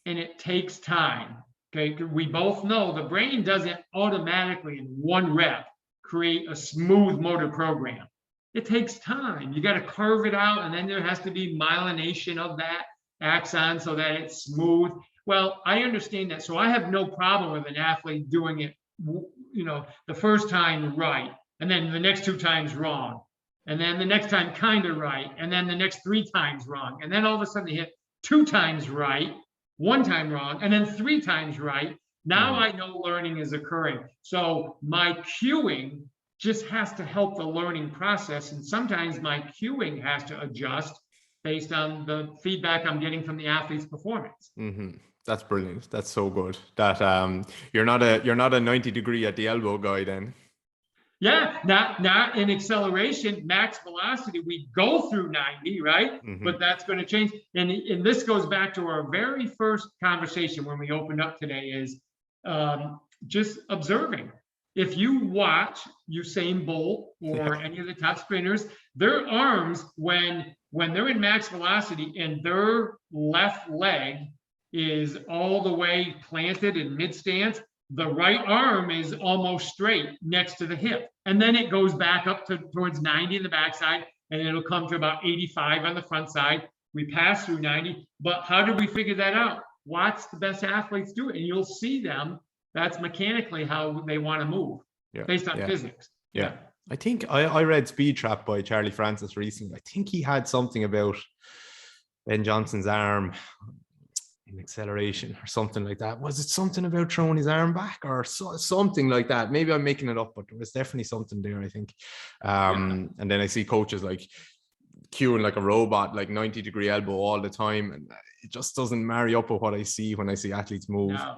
and it takes time. Okay, we both know the brain doesn't automatically in one rep create a smooth motor program. It takes time. You got to carve it out, and then there has to be myelination of that axon so that it's smooth. Well, I understand that, so I have no problem with an athlete doing it, the first time right, and then the next 2 times wrong, and then the next time kind of right, and then the next 3 times wrong, and then all of a sudden they hit 2 times right, 1 time wrong, and then 3 times right. Now I know learning is occurring. So my cueing just has to help the learning process. And sometimes my cueing has to adjust based on the feedback I'm getting from the athlete's performance. Mm-hmm. That's brilliant. That's so good. That you're not a 90 degree at the elbow guy then. Yeah, not in acceleration, max velocity, we go through 90, right? Mm-hmm. But that's going to change. And this goes back to our very first conversation when we opened up today, is just observing. If you watch Usain Bolt or any of the top sprinters, their arms, when they're in max velocity and their left leg is all the way planted in mid stance, the right arm is almost straight next to the hip. And then it goes back up towards 90 in the backside, and it'll come to about 85 on the front side. We pass through 90, but how did we figure that out? Watch the best athletes do it, and you'll see them. That's mechanically how they want to move, based on physics. Yeah. I think I read Speed Trap by Charlie Francis recently. I think he had something about Ben Johnson's arm in acceleration or something like that. Was it something about throwing his arm back or something like that? Maybe I'm making it up, but there was definitely something there, I think. And then I see coaches like cueing like a robot, like 90 degree elbow all the time. And it just doesn't marry up with what I see when I see athletes move. No.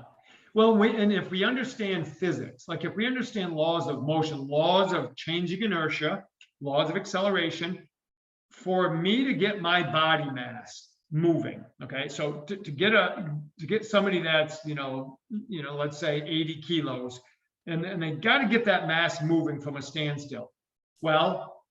Well, and if we understand physics, like if we understand laws of motion, laws of changing inertia, laws of acceleration, for me to get my body mass moving, okay, so to get somebody that's let's say 80 kilos, and they got to get that mass moving from a standstill. Well,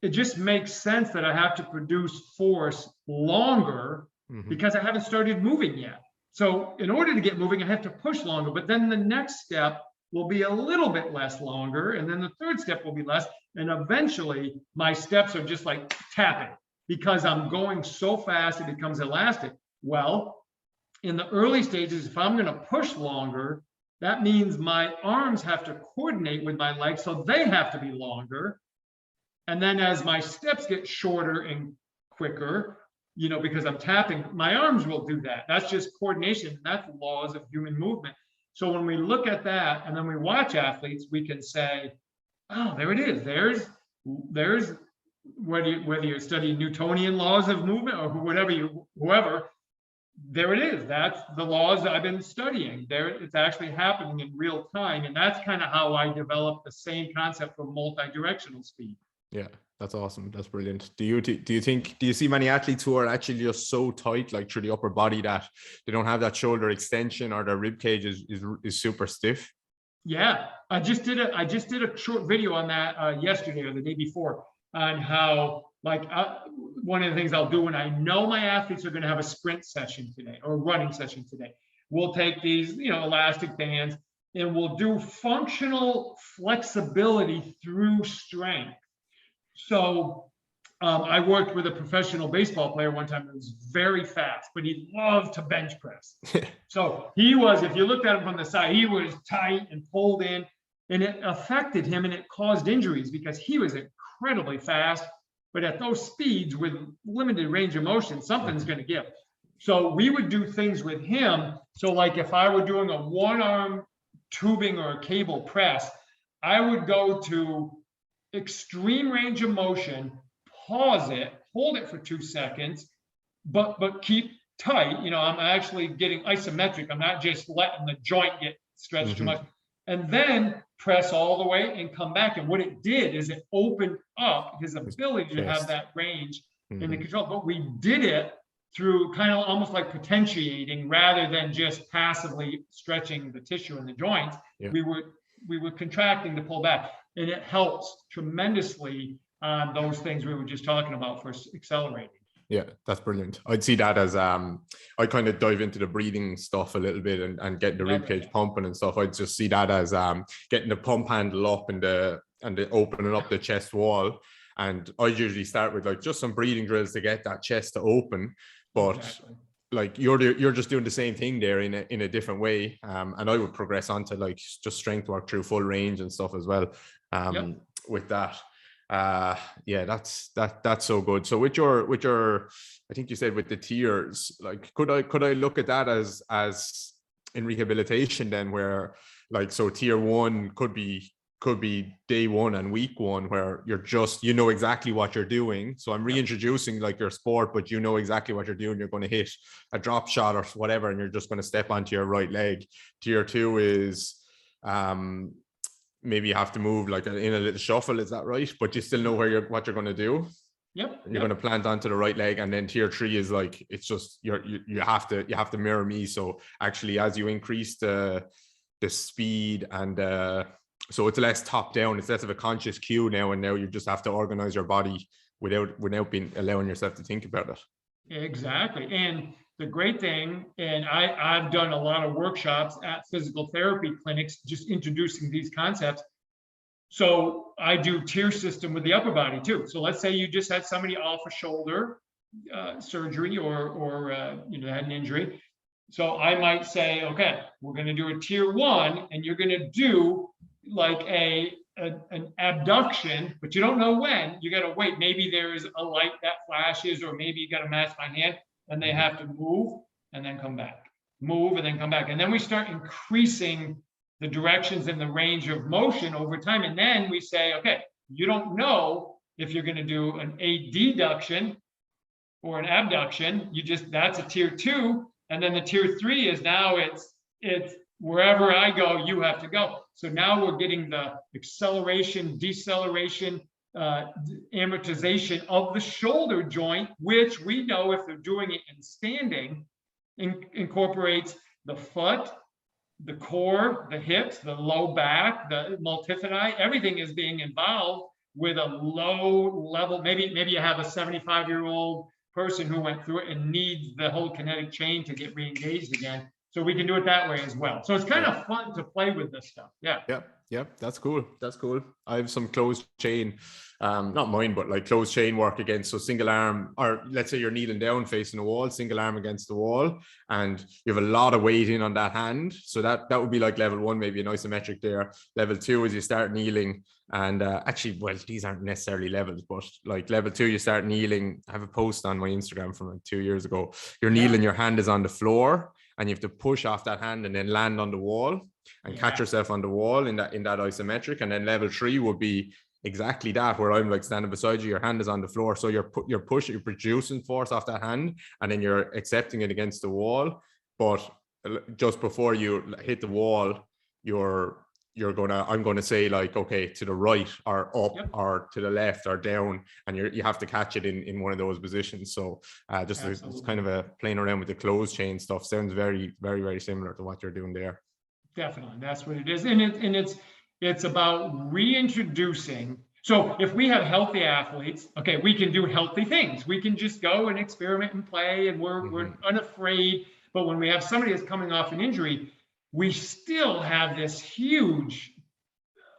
it just makes sense that I have to produce force longer because I haven't started moving yet. So in order to get moving, I have to push longer, but then the next step will be a little bit less longer, and then the third step will be less, and eventually my steps are just like tapping because I'm going so fast it becomes elastic. Well, in the early stages, if I'm going to push longer, that means my arms have to coordinate with my legs, so they have to be longer. And then as my steps get shorter and quicker, because I'm tapping, my arms will do that. That's just coordination. That's laws of human movement. So when we look at that and then we watch athletes, we can say, oh, there it is. There's whether you're studying Newtonian laws of movement or whoever, there it is. That's the laws that I've been studying. There, it's actually happening in real time. And that's kind of how I developed the same concept for multi-directional speed. Yeah, that's awesome. That's brilliant. Do you see many athletes who are actually just so tight, like through the upper body, that they don't have that shoulder extension or their rib cage is super stiff? Yeah, I just did a short video on that yesterday or the day before on how, one of the things I'll do when I know my athletes are going to have a sprint session today or running session today, we'll take these, elastic bands, and we'll do functional flexibility through strength. So I worked with a professional baseball player one time that was very fast, but he loved to bench press. So he was, if you looked at him from the side, he was tight and pulled in, and it affected him and it caused injuries because he was incredibly fast. But at those speeds with limited range of motion, something's going to give. So we would do things with him. So like if I were doing a one-arm tubing or a cable press, I would go to extreme range of motion, pause it, hold it for 2 seconds, but keep tight. I'm actually getting isometric. I'm not just letting the joint get stretched too much. And then press all the way and come back. And what it did is it opened up his ability to have that range in the control. But we did it through kind of almost like potentiating rather than just passively stretching the tissue in the joints. We would were contracting to pull back, and it helps tremendously on those things we were just talking about for accelerating. Yeah, that's brilliant. I'd see that as I kind of dive into the breathing stuff a little bit and getting the ribcage pumping and stuff. I'd just see that as getting the pump handle up and the opening up the chest wall. And I usually start with like just some breathing drills to get that chest to open. But like you're just doing the same thing there in a different way. And I would progress on to like just strength work through full range and stuff as well. With that. Yeah, that's so good. So with your I think you said with the tiers, like could I look at that as in rehabilitation then, where like, so tier 1 could be day 1 and week 1, where you're just, you know exactly what you're doing. So I'm reintroducing like your sport, but you know exactly what you're doing. You're going to hit a drop shot or whatever, and you're just going to step onto your right leg. Tier 2 is maybe you have to move like in a little shuffle, is that right? But you still know what you're going to do. Yep. You're going to plant onto the right leg. And then tier 3 is like, it's just you have to mirror me. So actually, as you increase the speed and so it's less top down, it's less of a conscious cue now, and now you just have to organize your body without allowing yourself to think about it. Exactly. And the great thing, and I've done a lot of workshops at physical therapy clinics, just introducing these concepts. So I do tier system with the upper body too. So let's say you just had somebody off a shoulder surgery or had an injury. So I might say, okay, we're going to do a tier 1, and you're going to do like an abduction, but you don't know when. You got to wait. Maybe there is a light that flashes, or maybe you got to match my hand, and they have to move and then come back, move and then come back. And then we start increasing the directions and the range of motion over time. And then we say, okay, you don't know if you're going to do an adduction or an abduction. That's a tier 2. And then the tier 3 is now it's wherever I go, you have to go. So now we're getting the acceleration, deceleration, amortization of the shoulder joint, which we know if they're doing it in standing, incorporates the foot, the core, the hips, the low back, the multifidi. Everything is being involved with a low level. Maybe you have a 75-year-old person who went through it and needs the whole kinetic chain to get re-engaged again. So we can do it that way as well. So it's kind of fun to play with this stuff. Yeah. That's cool. I have some closed chain, not mine, but like closed chain work against. So single arm, or let's say you're kneeling down facing the wall, single arm against the wall, and you have a lot of weight in on that hand. So that would be like level 1, maybe an isometric there. Level 2 is you start kneeling, and actually, well, these aren't necessarily levels, but like level 2, you start kneeling. I have a post on my Instagram from like 2 years ago. You're kneeling, your hand is on the floor, and you have to push off that hand and then land on the wall and catch yourself on the wall in that isometric. And then level 3 would be exactly that, where I'm like standing beside you, your hand is on the floor, so you're producing force off that hand, and then you're accepting it against the wall. But just before you hit the wall, I'm going to say like, okay, to the right or up or to the left or down, and you have to catch it in one of those positions. So it's kind of a playing around with the closed chain stuff. Sounds very, very, very similar to what you're doing there. Definitely, that's what it is. And it's about reintroducing. So if we have healthy athletes, okay, we can do healthy things. We can just go and experiment and play, and we're unafraid. But when we have somebody that's coming off an injury, we still have this huge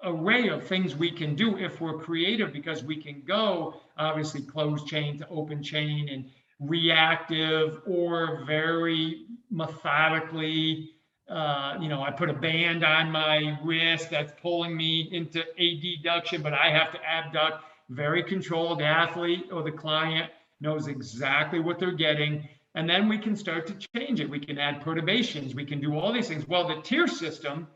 array of things we can do if we're creative, because we can go obviously closed chain to open chain, and reactive or very methodically. I put a band on my wrist that's pulling me into adduction, but I have to abduct. Very controlled. The athlete or the client knows exactly what they're getting. And then we can start to change it. We can add perturbations. We can do all these things. Well, the tier system,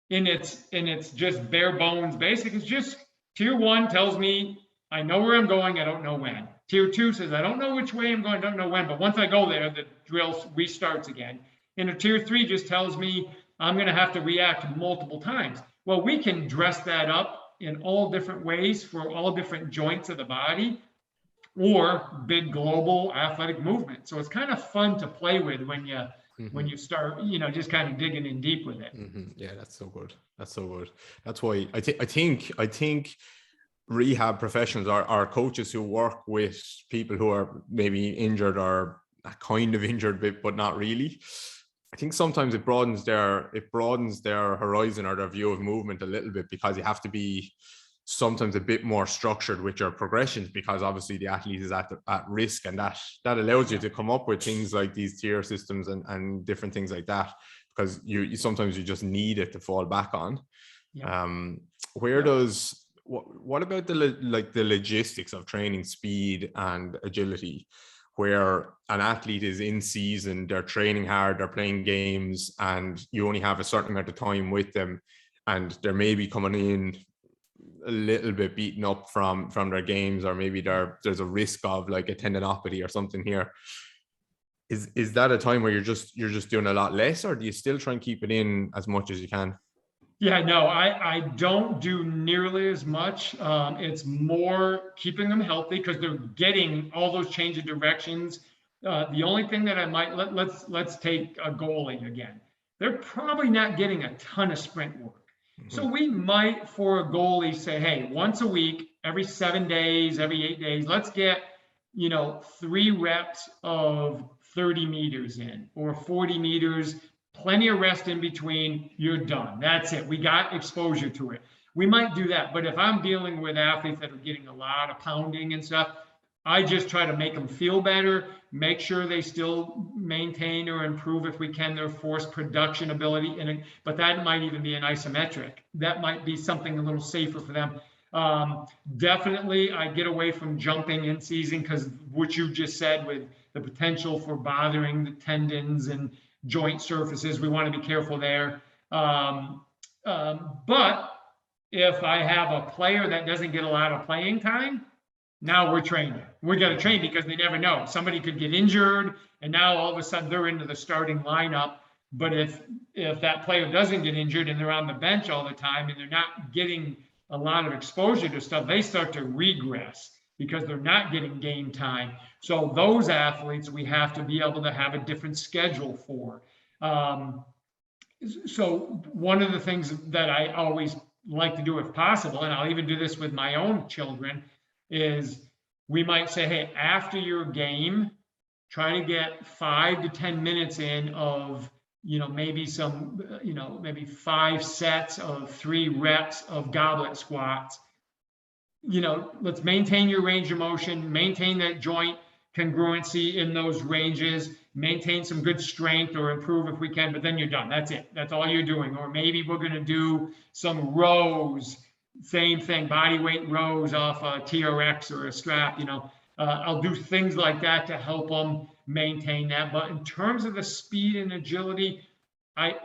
in its just bare bones basic, is just tier 1 tells me I know where I'm going, I don't know when. Tier 2 says I don't know which way I'm going, I don't know when, but once I go there, the drill restarts again. And a tier 3 just tells me I'm going to have to react multiple times. Well, we can dress that up in all different ways for all different joints of the body, or big global athletic movement. So it's kind of fun to play with when when you start, just kind of digging in deep with it. Yeah, that's so good. That's why I think rehab professionals are coaches who work with people who are maybe injured or kind of injured, but not really. I think sometimes it broadens their horizon or their view of movement a little bit, because you have to be sometimes a bit more structured with your progressions, because obviously the athlete is at risk, and that allows you to come up with things like these tier systems and different things like that, because you sometimes you just need it to fall back on. What about the logistics of training speed and agility, where an athlete is in season, they're training hard, they're playing games, and you only have a certain amount of time with them, and they're maybe coming in a little bit beaten up from their games, or maybe there's a risk of like a tendinopathy or something here. Is that a time where you're just doing a lot less, or do you still try and keep it in as much as you can? Yeah, no, I don't do nearly as much. It's more keeping them healthy because they're getting all those change of directions. The only thing that I might let's take a goalie again. They're probably not getting a ton of sprint work. So we might, for a goalie, say, hey, once a week, every 7 days, every 8 days, let's get 3 reps of 30 meters in, or 40 meters. Plenty of rest in between, you're done. That's it. We got exposure to it. We might do that. But if I'm dealing with athletes that are getting a lot of pounding and stuff, I just try to make them feel better, make sure they still maintain or improve, if we can, their force production ability. But that might even be an isometric. That might be something a little safer for them. Definitely, I get away from jumping in season, because what you just said, with the potential for bothering the tendons and joint surfaces, we want to be careful there. But if I have a player that doesn't get a lot of playing time, now we're training. We're going to train, because they never know. Somebody could get injured, and now all of a sudden they're into the starting lineup. But if that player doesn't get injured and they're on the bench all the time and they're not getting a lot of exposure to stuff, they start to regress because they're not getting game time. So those athletes, we have to be able to have a different schedule for. So one of the things that I always like to do, if possible, and I'll even do this with my own children, is we might say, hey, after your game, try to get 5 to 10 minutes in of, maybe some, maybe 5 sets of 3 reps of goblet squats. Let's maintain your range of motion, maintain that joint congruency in those ranges, maintain some good strength, or improve if we can, but then you're done. That's it. That's all you're doing. Or maybe we're going to do some rows, same thing, body weight rows off a TRX or a strap. I'll do things like that to help them maintain that. But in terms of the speed and agility, I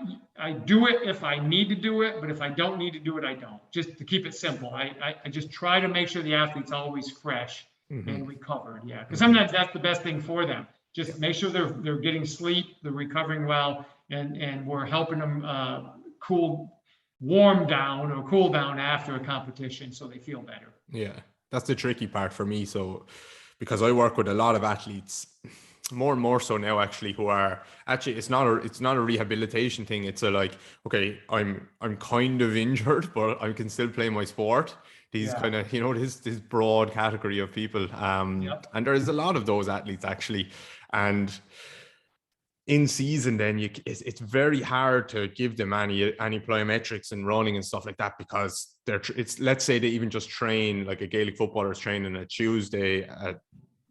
do it if I need to do it, but if I don't need to do it, I don't. Just to keep it simple, I just try to make sure the athlete's always fresh and recovered. Yeah, because sometimes that's the best thing for them. Just make sure they're getting sleep, they're recovering well, and we're helping them warm down or cool down after a competition, so they feel better. Yeah, that's the tricky part for me. So, because I work with a lot of athletes, more and more so now, actually, who are actually, it's not a rehabilitation thing. It's okay, I'm kind of injured, but I can still play my sport. These kind of, this broad category of people. And there's a lot of those athletes, actually. And in season, then it's very hard to give them any plyometrics and running and stuff like that, because let's say they even just train, like a Gaelic footballer is training a Tuesday, a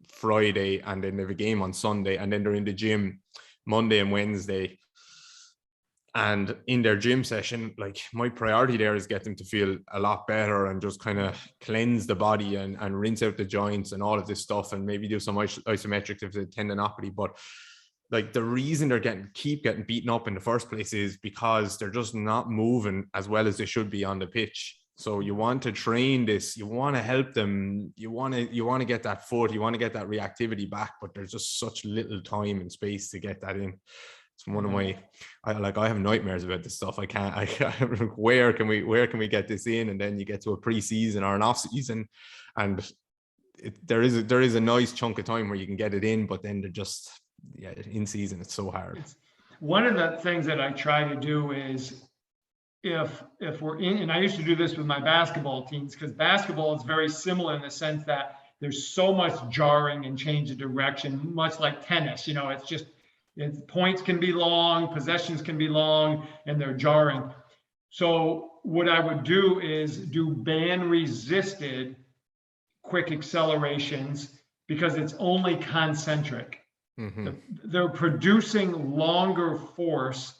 Friday, and then they have a game on Sunday, and then they're in the gym Monday and Wednesday. And in their gym session, like, my priority there is get them to feel a lot better and just kind of cleanse the body and rinse out the joints and all of this stuff, and maybe do some isometrics if it's a tendinopathy. But like, the reason they're keep getting beaten up in the first place is because they're just not moving as well as they should be on the pitch. So you want to train this, you want to help them, you want to get that foot, you want to get that reactivity back, but there's just such little time and space to get that in. It's one of my, I have nightmares about this stuff. Where can we get this in? And then you get to a pre-season or an off season, and there is a nice chunk of time where you can get it in, but then they're just, in season, it's so hard. one of the things that I try to do is if we're in, and I used to do this with my basketball teams, because basketball is very similar in the sense that there's so much jarring and change of direction, much like tennis. Points can be long, possessions can be long, and they're jarring. So what I would do is do band resisted quick accelerations, because it's only concentric. Mm-hmm. They're producing longer force,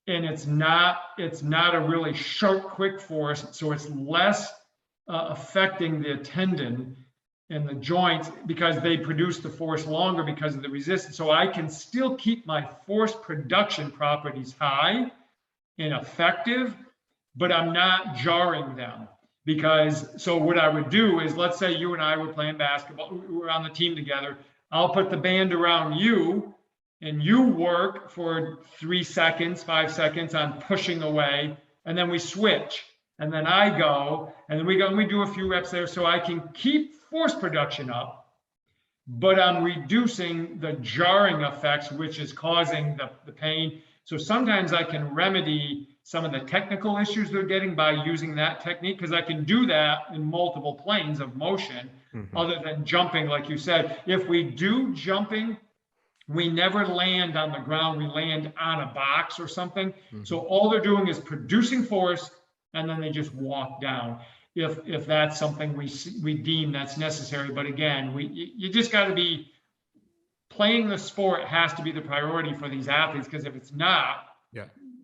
and it's not a really sharp, quick force, so it's less affecting the tendon and the joints, because they produce the force longer because of the resistance. So I can still keep my force production properties high and effective, but I'm not jarring them. So what I would do is, let's say you and I were playing basketball, we were on the team together. I'll put the band around you, and you work for 3 seconds, 5 seconds on pushing away, and then we switch. And then I go, and then we do a few reps there, so I can keep force production up, but I'm reducing the jarring effects, which is causing the pain. So sometimes I can remedy some of the technical issues they're getting by using that technique, because I can do that in multiple planes of motion, other than jumping, like you said. If we do jumping, we never land on the ground, we land on a box or something. So all they're doing is producing force, and then they just walk down, if that's something we deem that's necessary. But again, you just got to be playing the sport, has to be the priority for these athletes, because if it's not,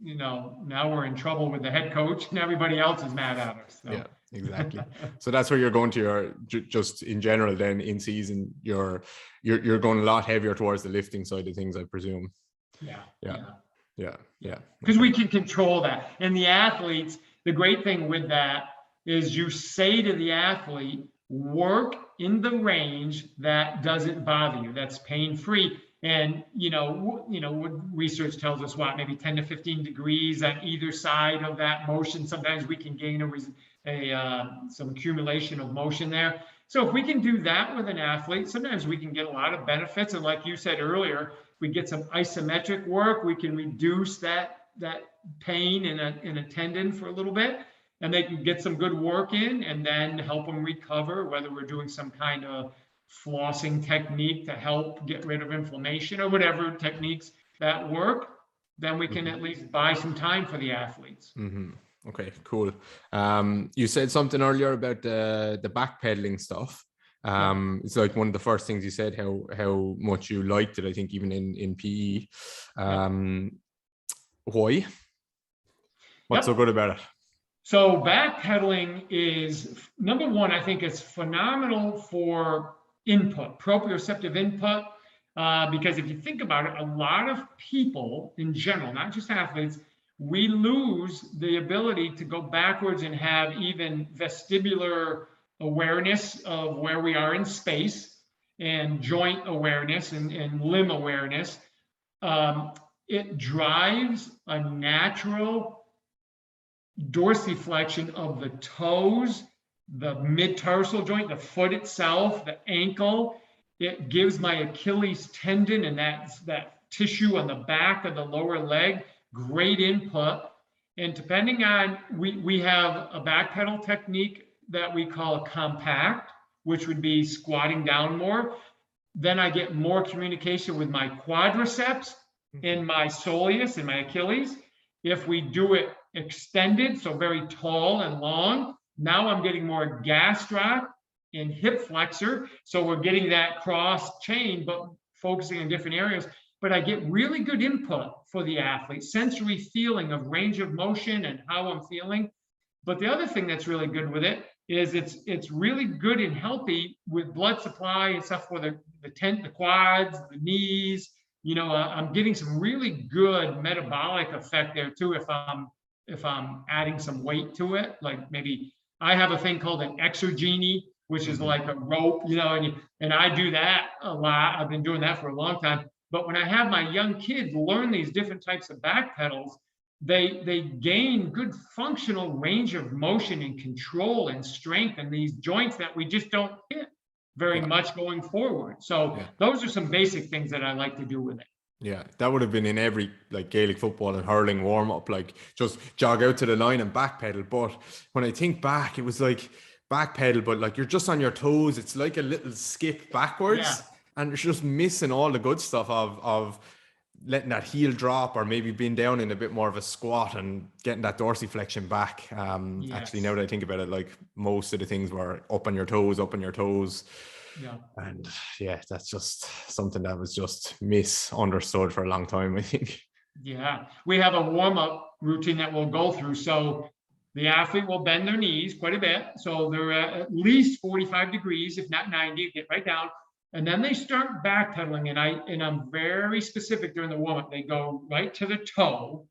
now we're in trouble with the head coach, and everybody else is mad at us. So. Yeah, exactly. So that's where you're going to just in general. Then in season, you're going a lot heavier towards the lifting side of things, I presume. Yeah. Because we can control that, and the athletes. The great thing with that is you say to the athlete, work in the range that doesn't bother you, that's pain-free. And, what research tells us, maybe 10 to 15 degrees on either side of that motion. Sometimes we can gain some accumulation of motion there. So if we can do that with an athlete, sometimes we can get a lot of benefits. And like you said earlier, we get some isometric work, we can reduce that pain in a tendon for a little bit, and they can get some good work in, and then help them recover, whether we're doing some kind of flossing technique to help get rid of inflammation or whatever techniques that work. Then we can at least buy some time for the athletes. Okay, cool. You said something earlier about the back pedaling stuff. It's like one of the first things you said, how much you liked it, I think, even in PE. Why? What's so good about it? So backpedaling is, number one, I think it's phenomenal for input, proprioceptive input, because if you think about it, a lot of people in general, not just athletes, we lose the ability to go backwards and have even vestibular awareness of where we are in space, and joint awareness and limb awareness. It drives a natural dorsiflexion of the toes, the mid-tarsal joint, the foot itself, the ankle. It gives my Achilles tendon and that tissue on the back of the lower leg great input. And depending on, we have a back pedal technique that we call a compact, which would be squatting down more. Then I get more communication with my quadriceps and my soleus and my Achilles. If we do it extended, so very tall and long, now I'm getting more gastroc and hip flexor. So we're getting that cross chain, but focusing on different areas. But I get really good input for the athlete, sensory feeling of range of motion and how I'm feeling. But the other thing that's really good with it is it's really good and healthy with blood supply and stuff for the quads, the knees. I'm getting some really good metabolic effect there too if I'm adding some weight to it. Like maybe I have a thing called an exergenie, which is like a rope, and I do that a lot. I've been doing that for a long time. But when I have my young kids learn these different types of back pedals, they gain good functional range of motion and control and strength in these joints that we just don't hit very much going forward. So those are some basic things that I like to do with it. Yeah, that would have been in every like Gaelic football and hurling warm up, like just jog out to the line and backpedal. But when I think back, it was like backpedal, but like you're just on your toes. It's like a little skip Yeah. backwards, and it's just missing all the good stuff of letting that heel drop, or maybe being down in a bit more of a squat and getting that dorsiflexion back. Actually, now Yes. that I think about it, like most of the things were up on your toes, up on your toes. Yeah. And yeah, that's just something that was just misunderstood for a long time, I think. Yeah. We have a warm-up routine that we'll go through. So the athlete will bend their knees quite a bit. So they're at least 45 degrees, if not 90, get right down. And then they start backpedaling. And I'm very specific during the warm-up. They go right to the toe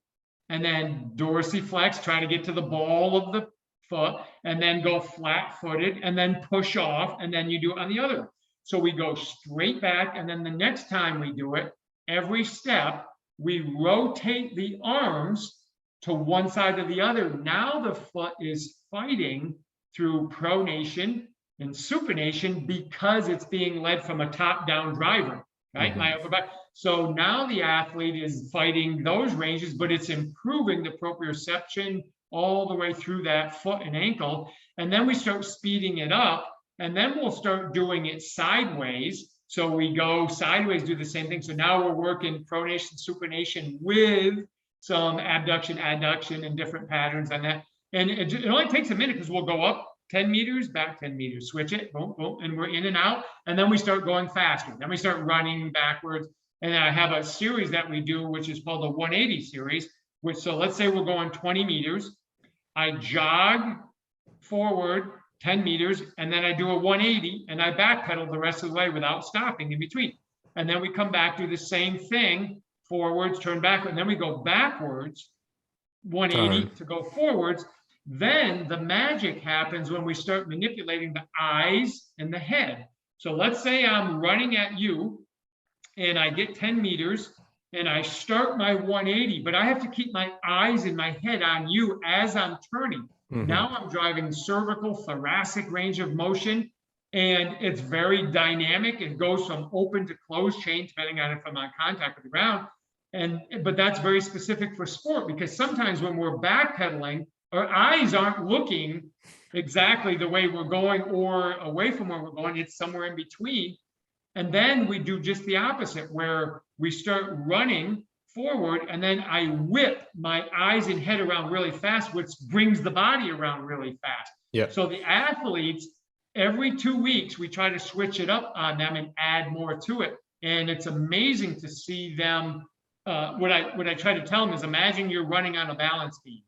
and then dorsiflex, try to get to the ball of the foot, and then go flat-footed and then push off, and then you do it on the other. So we go straight back, and then the next time we do it, every step, we rotate the arms to one side or the other. Now the foot is fighting through pronation and supination because it's being led from a top-down driver, right? Mm-hmm. My upper back. So now the athlete is fighting those ranges, but it's improving the proprioception all the way through that foot and ankle. And then we start speeding it up, and then we'll start doing it sideways. So we go sideways, do the same thing. So now we're working pronation, supination with some abduction, adduction, and different patterns on that. And it only takes a minute because we'll go up 10 meters, back 10 meters, switch it, boom, boom, and we're in and out. And then we start going faster. Then we start running backwards. And then I have a series that we do, which is called the 180 series, which, so let's say we're going 20 meters. I jog forward 10 meters, and then I do a 180, and I backpedal the rest of the way without stopping in between. And then we come back, do the same thing, forwards, turn back, and then we go backwards, 180 to go forwards. Then the magic happens when we start manipulating the eyes and the head. So let's say I'm running at you, and I get 10 meters, and I start my 180, but I have to keep my eyes and my head on you as I'm turning. Mm-hmm. Now I'm driving cervical, thoracic range of motion, and it's very dynamic. It goes from open to closed chain, depending on if I'm on contact with the ground. But that's very specific for sport, because sometimes when we're backpedaling, our eyes aren't looking exactly the way we're going or away from where we're going. It's somewhere in between. And then we do just the opposite, where we start running forward, and then I whip my eyes and head around really fast, which brings the body around really fast. Yeah. So the athletes, every 2 weeks, we try to switch it up on them and add more to it. And it's amazing to see them. What I try to tell them is, imagine you're running on a balance beam.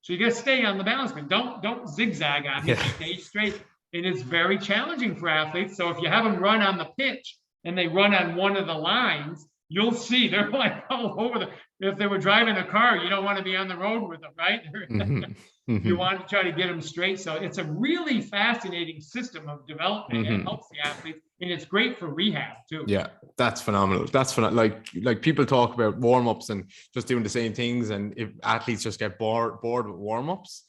So you got to stay on the balance beam. Don't zigzag on me. Yeah. Stay straight. And it's very challenging for athletes. So if you have them run on the pitch and they run on one of the lines, you'll see they're like all over if they were driving a car, you don't want to be on the road with them, right? Mm-hmm. Mm-hmm. You want to try to get them straight. So it's a really fascinating system of development. Mm-hmm. It helps the athletes, and it's great for rehab too. Yeah, that's phenomenal. That's phenomenal. Like people talk about warm-ups and just doing the same things, and if athletes just get bored with warm-ups,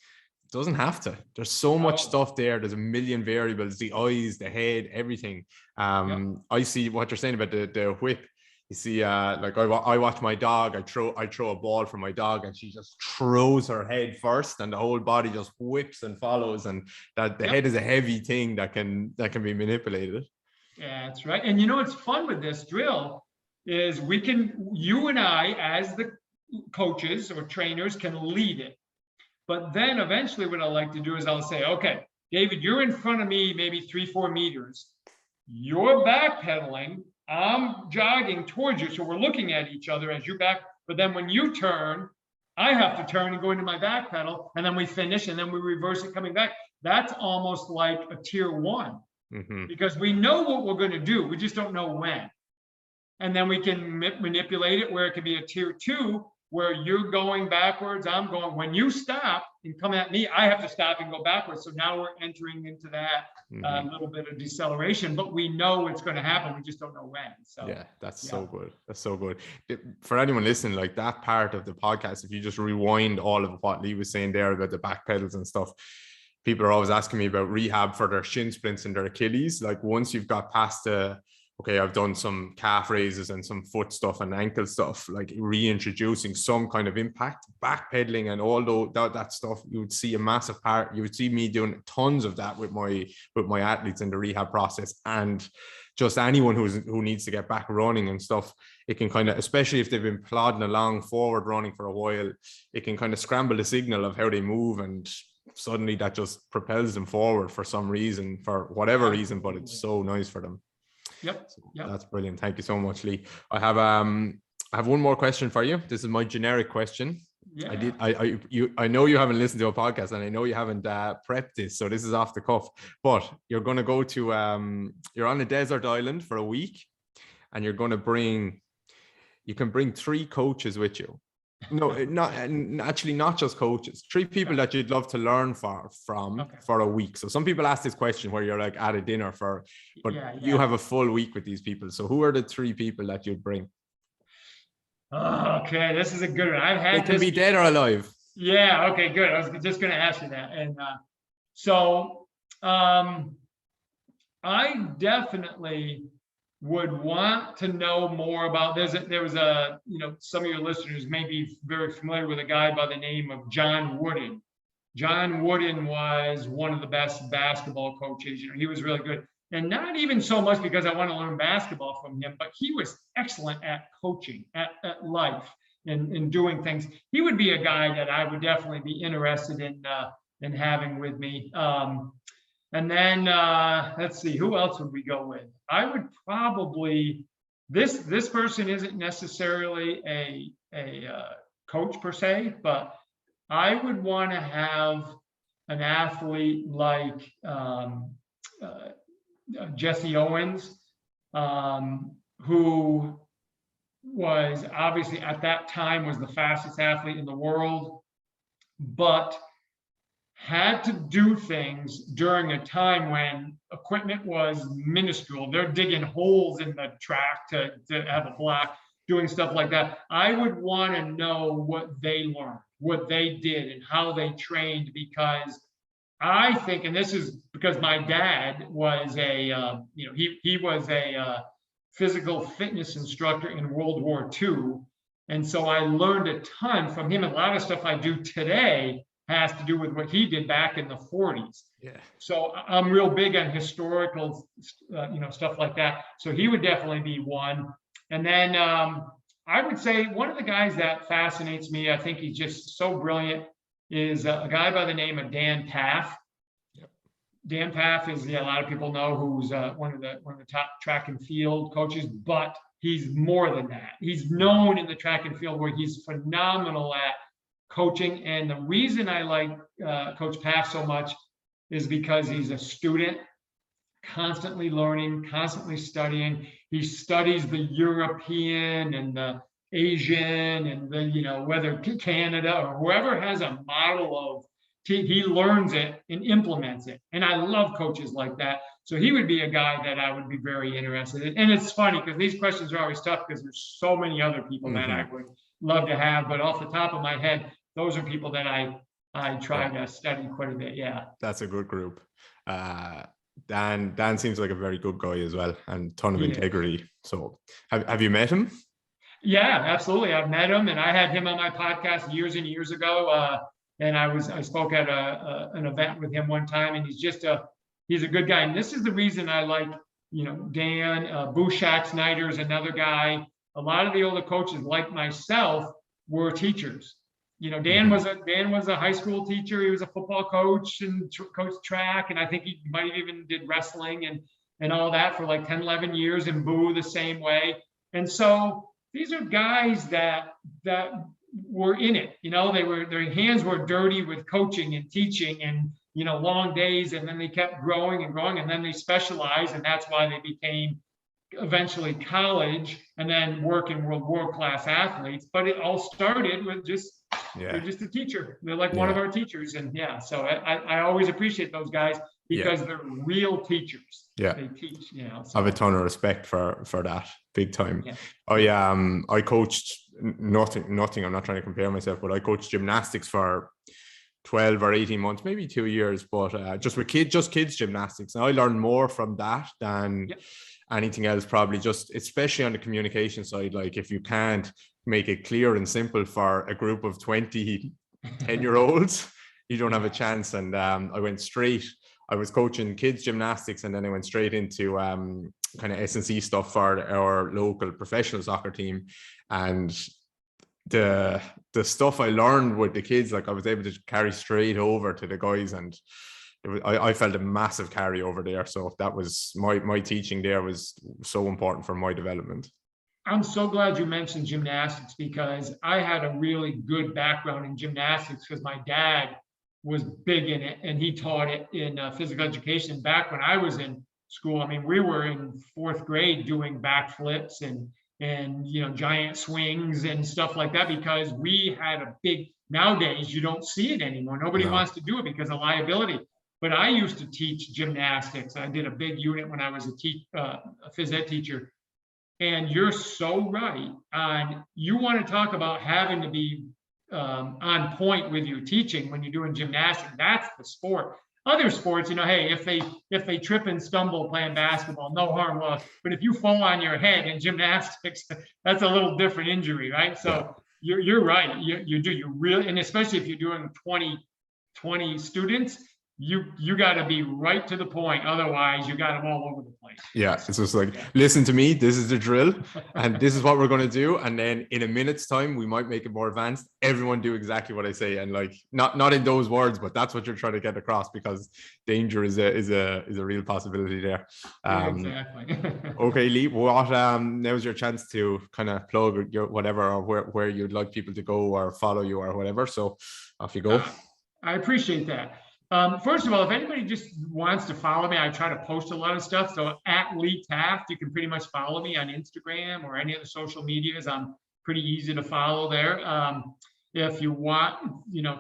it doesn't have to. There's so much stuff there. There's a million variables, the eyes, the head, everything. I see what you're saying about the whip. You see, like I watch my dog. I throw a ball for my dog, and she just throws her head first, and the whole body just whips and follows. And that the head is a heavy thing that can be manipulated. Yeah, that's right. And you know what's fun with this drill is you and I, as the coaches or trainers, can lead it. But then eventually, what I like to do is I'll say, okay, David, you're in front of me, maybe 3-4 meters. You're backpedaling. I'm jogging towards you. So we're looking at each other as you back. But then when you turn, I have to turn and go into my back pedal. And then we finish, and then we reverse it coming back. That's almost like a tier 1. Mm-hmm. Because we know what we're going to do. We just don't know when. And then we can manipulate it where it can be a tier 2, where you're going backwards, I'm going. When you stop and come at me, I have to stop and go backwards. So now we're entering into that little bit of deceleration, but we know it's going to happen. We just don't know when. So yeah, that's so good. That's so good. For anyone listening, like that part of the podcast, if you just rewind all of what Lee was saying there about the back pedals and stuff, people are always asking me about rehab for their shin splints and their Achilles. Like once you've got past the okay, I've done some calf raises and some foot stuff and ankle stuff, like reintroducing some kind of impact, back pedaling, and all that stuff, you would see a massive part. You would see me doing tons of that with my athletes in the rehab process. And just anyone who needs to get back running and stuff, it can kind of, especially if they've been plodding along forward running for a while, it can kind of scramble the signal of how they move, and suddenly that just propels them forward for some reason, for whatever reason, but it's so nice for them. Yep. So that's brilliant. Thank you so much, Lee. I have one more question for you. This is my generic question. Yeah. I know you haven't listened to a podcast, and I know you haven't prepped this, so this is off the cuff. But you're going to go to you're on a desert island for a week, and you're going to you can bring 3 coaches with you. No, not just coaches. 3 people that you'd love to learn from for a week. So some people ask this question where you're like at a dinner but you have a full week with these people. So who are the 3 people that you'd bring? Oh, okay, this is a good one. I've had. They can be dead or alive. Yeah. Okay. Good. I was just going to ask you that, and I definitely would want to know more about. There was a some of your listeners may be very familiar with a guy by the name of John Wooden. John Wooden was one of the best basketball coaches. He was really good. And not even so much because I want to learn basketball from him, but he was excellent at coaching, at life, and doing things. He would be a guy that I would definitely be interested in having with me. And then let's see, who else would we go with? I would probably, this person isn't necessarily a coach per se, but I would want to have an athlete like Jesse Owens, who was obviously at that time was the fastest athlete in the world, but had to do things during a time when equipment was minuscule. They're digging holes in the track to have a block, doing stuff like that. I would want to know what they learned, what they did, and how they trained, because I think, and this is because my dad was he was a physical fitness instructor in World War II. And so I learned a ton from him. A lot of stuff I do today has to do with what he did back in the 40s. Yeah. So I'm real big on historical, stuff like that. So he would definitely be one. And then I would say one of the guys that fascinates me, I think he's just so brilliant, is a guy by the name of Dan Taft. Yep. Dan Taft is, a lot of people know, who's one of the top track and field coaches, but he's more than that. He's known in the track and field where he's phenomenal at coaching. And the reason I like Coach Taft so much is because he's a student, constantly learning, constantly studying. He studies the European and the Asian and the, whether Canada or whoever has a model of, he learns it and implements it. And I love coaches like that. So he would be a guy that I would be very interested in. And it's funny because these questions are always tough because there's so many other people that I would love to have, but off the top of my head, those are people that I try to study quite a bit. Yeah. That's a good group. Dan seems like a very good guy as well, and ton of integrity. So have you met him? Yeah, absolutely. I've met him, and I had him on my podcast years and years ago. And I spoke at an event with him one time, and he's a good guy. And this is the reason I like, Dan, Bouchak Snyder is another guy. A lot of the older coaches like myself were teachers. Dan was a high school teacher. He was a football coach and coached track. And I think he might have even did wrestling and all that for like 10, 11 years, and Boo the same way. And so these are guys that were in it. Their hands were dirty with coaching and teaching and, long days. And then they kept growing and growing, and then they specialized. And that's why they became eventually college and then working world-class athletes. But it all started with they're just a teacher. They're like one of our teachers. And so I always appreciate those guys because they're real teachers. Yeah. They teach, So. I have a ton of respect for that, big time. Yeah. I coached nothing. I'm not trying to compare myself, but I coached gymnastics for 12 or 18 months, maybe 2 years, but just kids gymnastics. And I learned more from that than anything else, probably just, especially on the communication side, like if you can't make it clear and simple for a group of 20 10-year-olds, you don't have a chance. And I was coaching kids gymnastics, and then I went straight into kind of S&C stuff for our local professional soccer team. And the stuff I learned with the kids, like I was able to carry straight over to the guys, and I felt a massive carry over there. So that was my teaching there was so important for my development. I'm so glad you mentioned gymnastics, because I had a really good background in gymnastics because my dad was big in it, and he taught it in physical education. Back when I was in school, I mean, we were in 4th grade doing backflips and giant swings and stuff like that, because we had a big, nowadays you don't see it anymore. Nobody wants to do it because of liability. But I used to teach gymnastics. I did a big unit when I was a phys ed teacher. And you're so right. You want to talk about having to be on point with your teaching when you're doing gymnastics. That's the sport. Other sports, hey, if they trip and stumble playing basketball, no harm lost. But if you fall on your head in gymnastics, that's a little different injury, right? So you're right. You really, and especially if you're doing 20 students, you got to be right to the point. Otherwise, you got them all over the place. Yeah, it's just like, listen to me, this is the drill, and this is what we're going to do. And then in a minute's time, we might make it more advanced. Everyone do exactly what I say, and like not in those words, but that's what you're trying to get across, because danger is a real possibility there. Exactly. Okay, Lee, what now's your chance to kind of plug your whatever, or where you'd like people to go or follow you or whatever. So off you go. I appreciate that. First of all, if anybody just wants to follow me, I try to post a lot of stuff. So at Lee Taft, you can pretty much follow me on Instagram or any of the social medias. I'm pretty easy to follow there. If you want,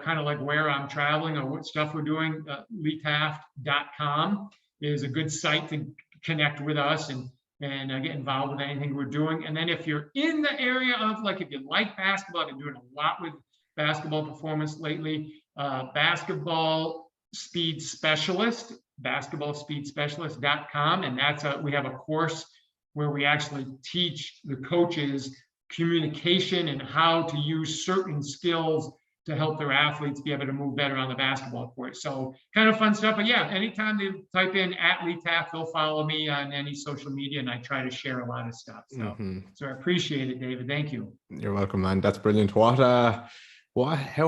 kind of like where I'm traveling or what stuff we're doing, leetaft.com is a good site to connect with us and get involved with anything we're doing. And then if you're in the area of, like, if you like basketball, I've been doing a lot with basketball performance lately. basketballspeedspecialist.com, and we have a course where we actually teach the coaches communication and how to use certain skills to help their athletes be able to move better on the basketball court. So kind of fun stuff. But yeah, anytime they type in at Lee Taft, they'll follow me on any social media, and I try to share a lot of stuff. So I appreciate it, David. Thank you. You're welcome, man. That's brilliant. How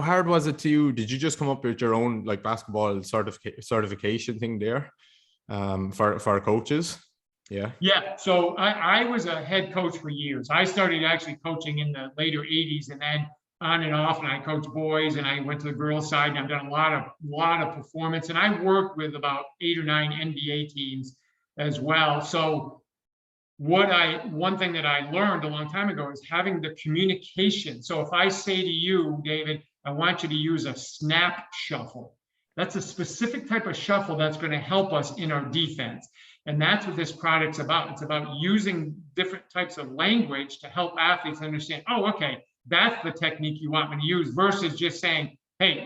hard was it to you? Did you just come up with your own like basketball certification thing there for coaches? Yeah. So I was a head coach for years. I started actually coaching in the later 80s, and then on and off, and I coached boys, and I went to the girls side, and I've done a lot of performance, and I worked with about 8 or 9 NBA teams as well. So one thing that I learned a long time ago is having the communication. So if I say to you, David, I want you to use a snap shuffle, that's a specific type of shuffle that's going to help us in our defense. And that's what this product's about. It's about using different types of language to help athletes understand, oh, okay, that's the technique you want me to use, versus just saying, hey,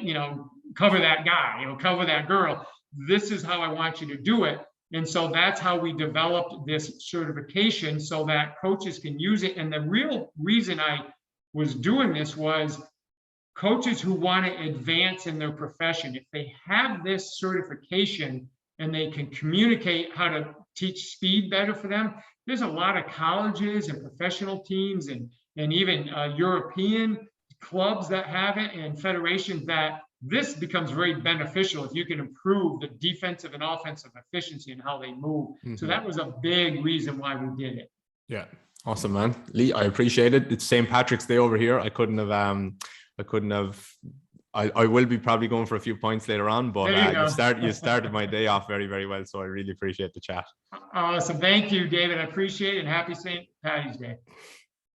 cover that guy, cover that girl. This is how I want you to do it. And so that's how we developed this certification, so that coaches can use it. And the real reason I was doing this was coaches who want to advance in their profession, if they have this certification and they can communicate how to teach speed better for them, there's a lot of colleges and professional teams and even European clubs that have it, and federations, that this becomes very beneficial if you can improve the defensive and offensive efficiency and how they move. So that was a big reason why we did it. Yeah. Awesome, man. Lee, I appreciate it. It's St. Patrick's Day over here. I will be probably going for a few points later on, but you started my day off very, very well. So I really appreciate the chat. Awesome. Thank you, David. I appreciate it. And happy St. Patty's Day.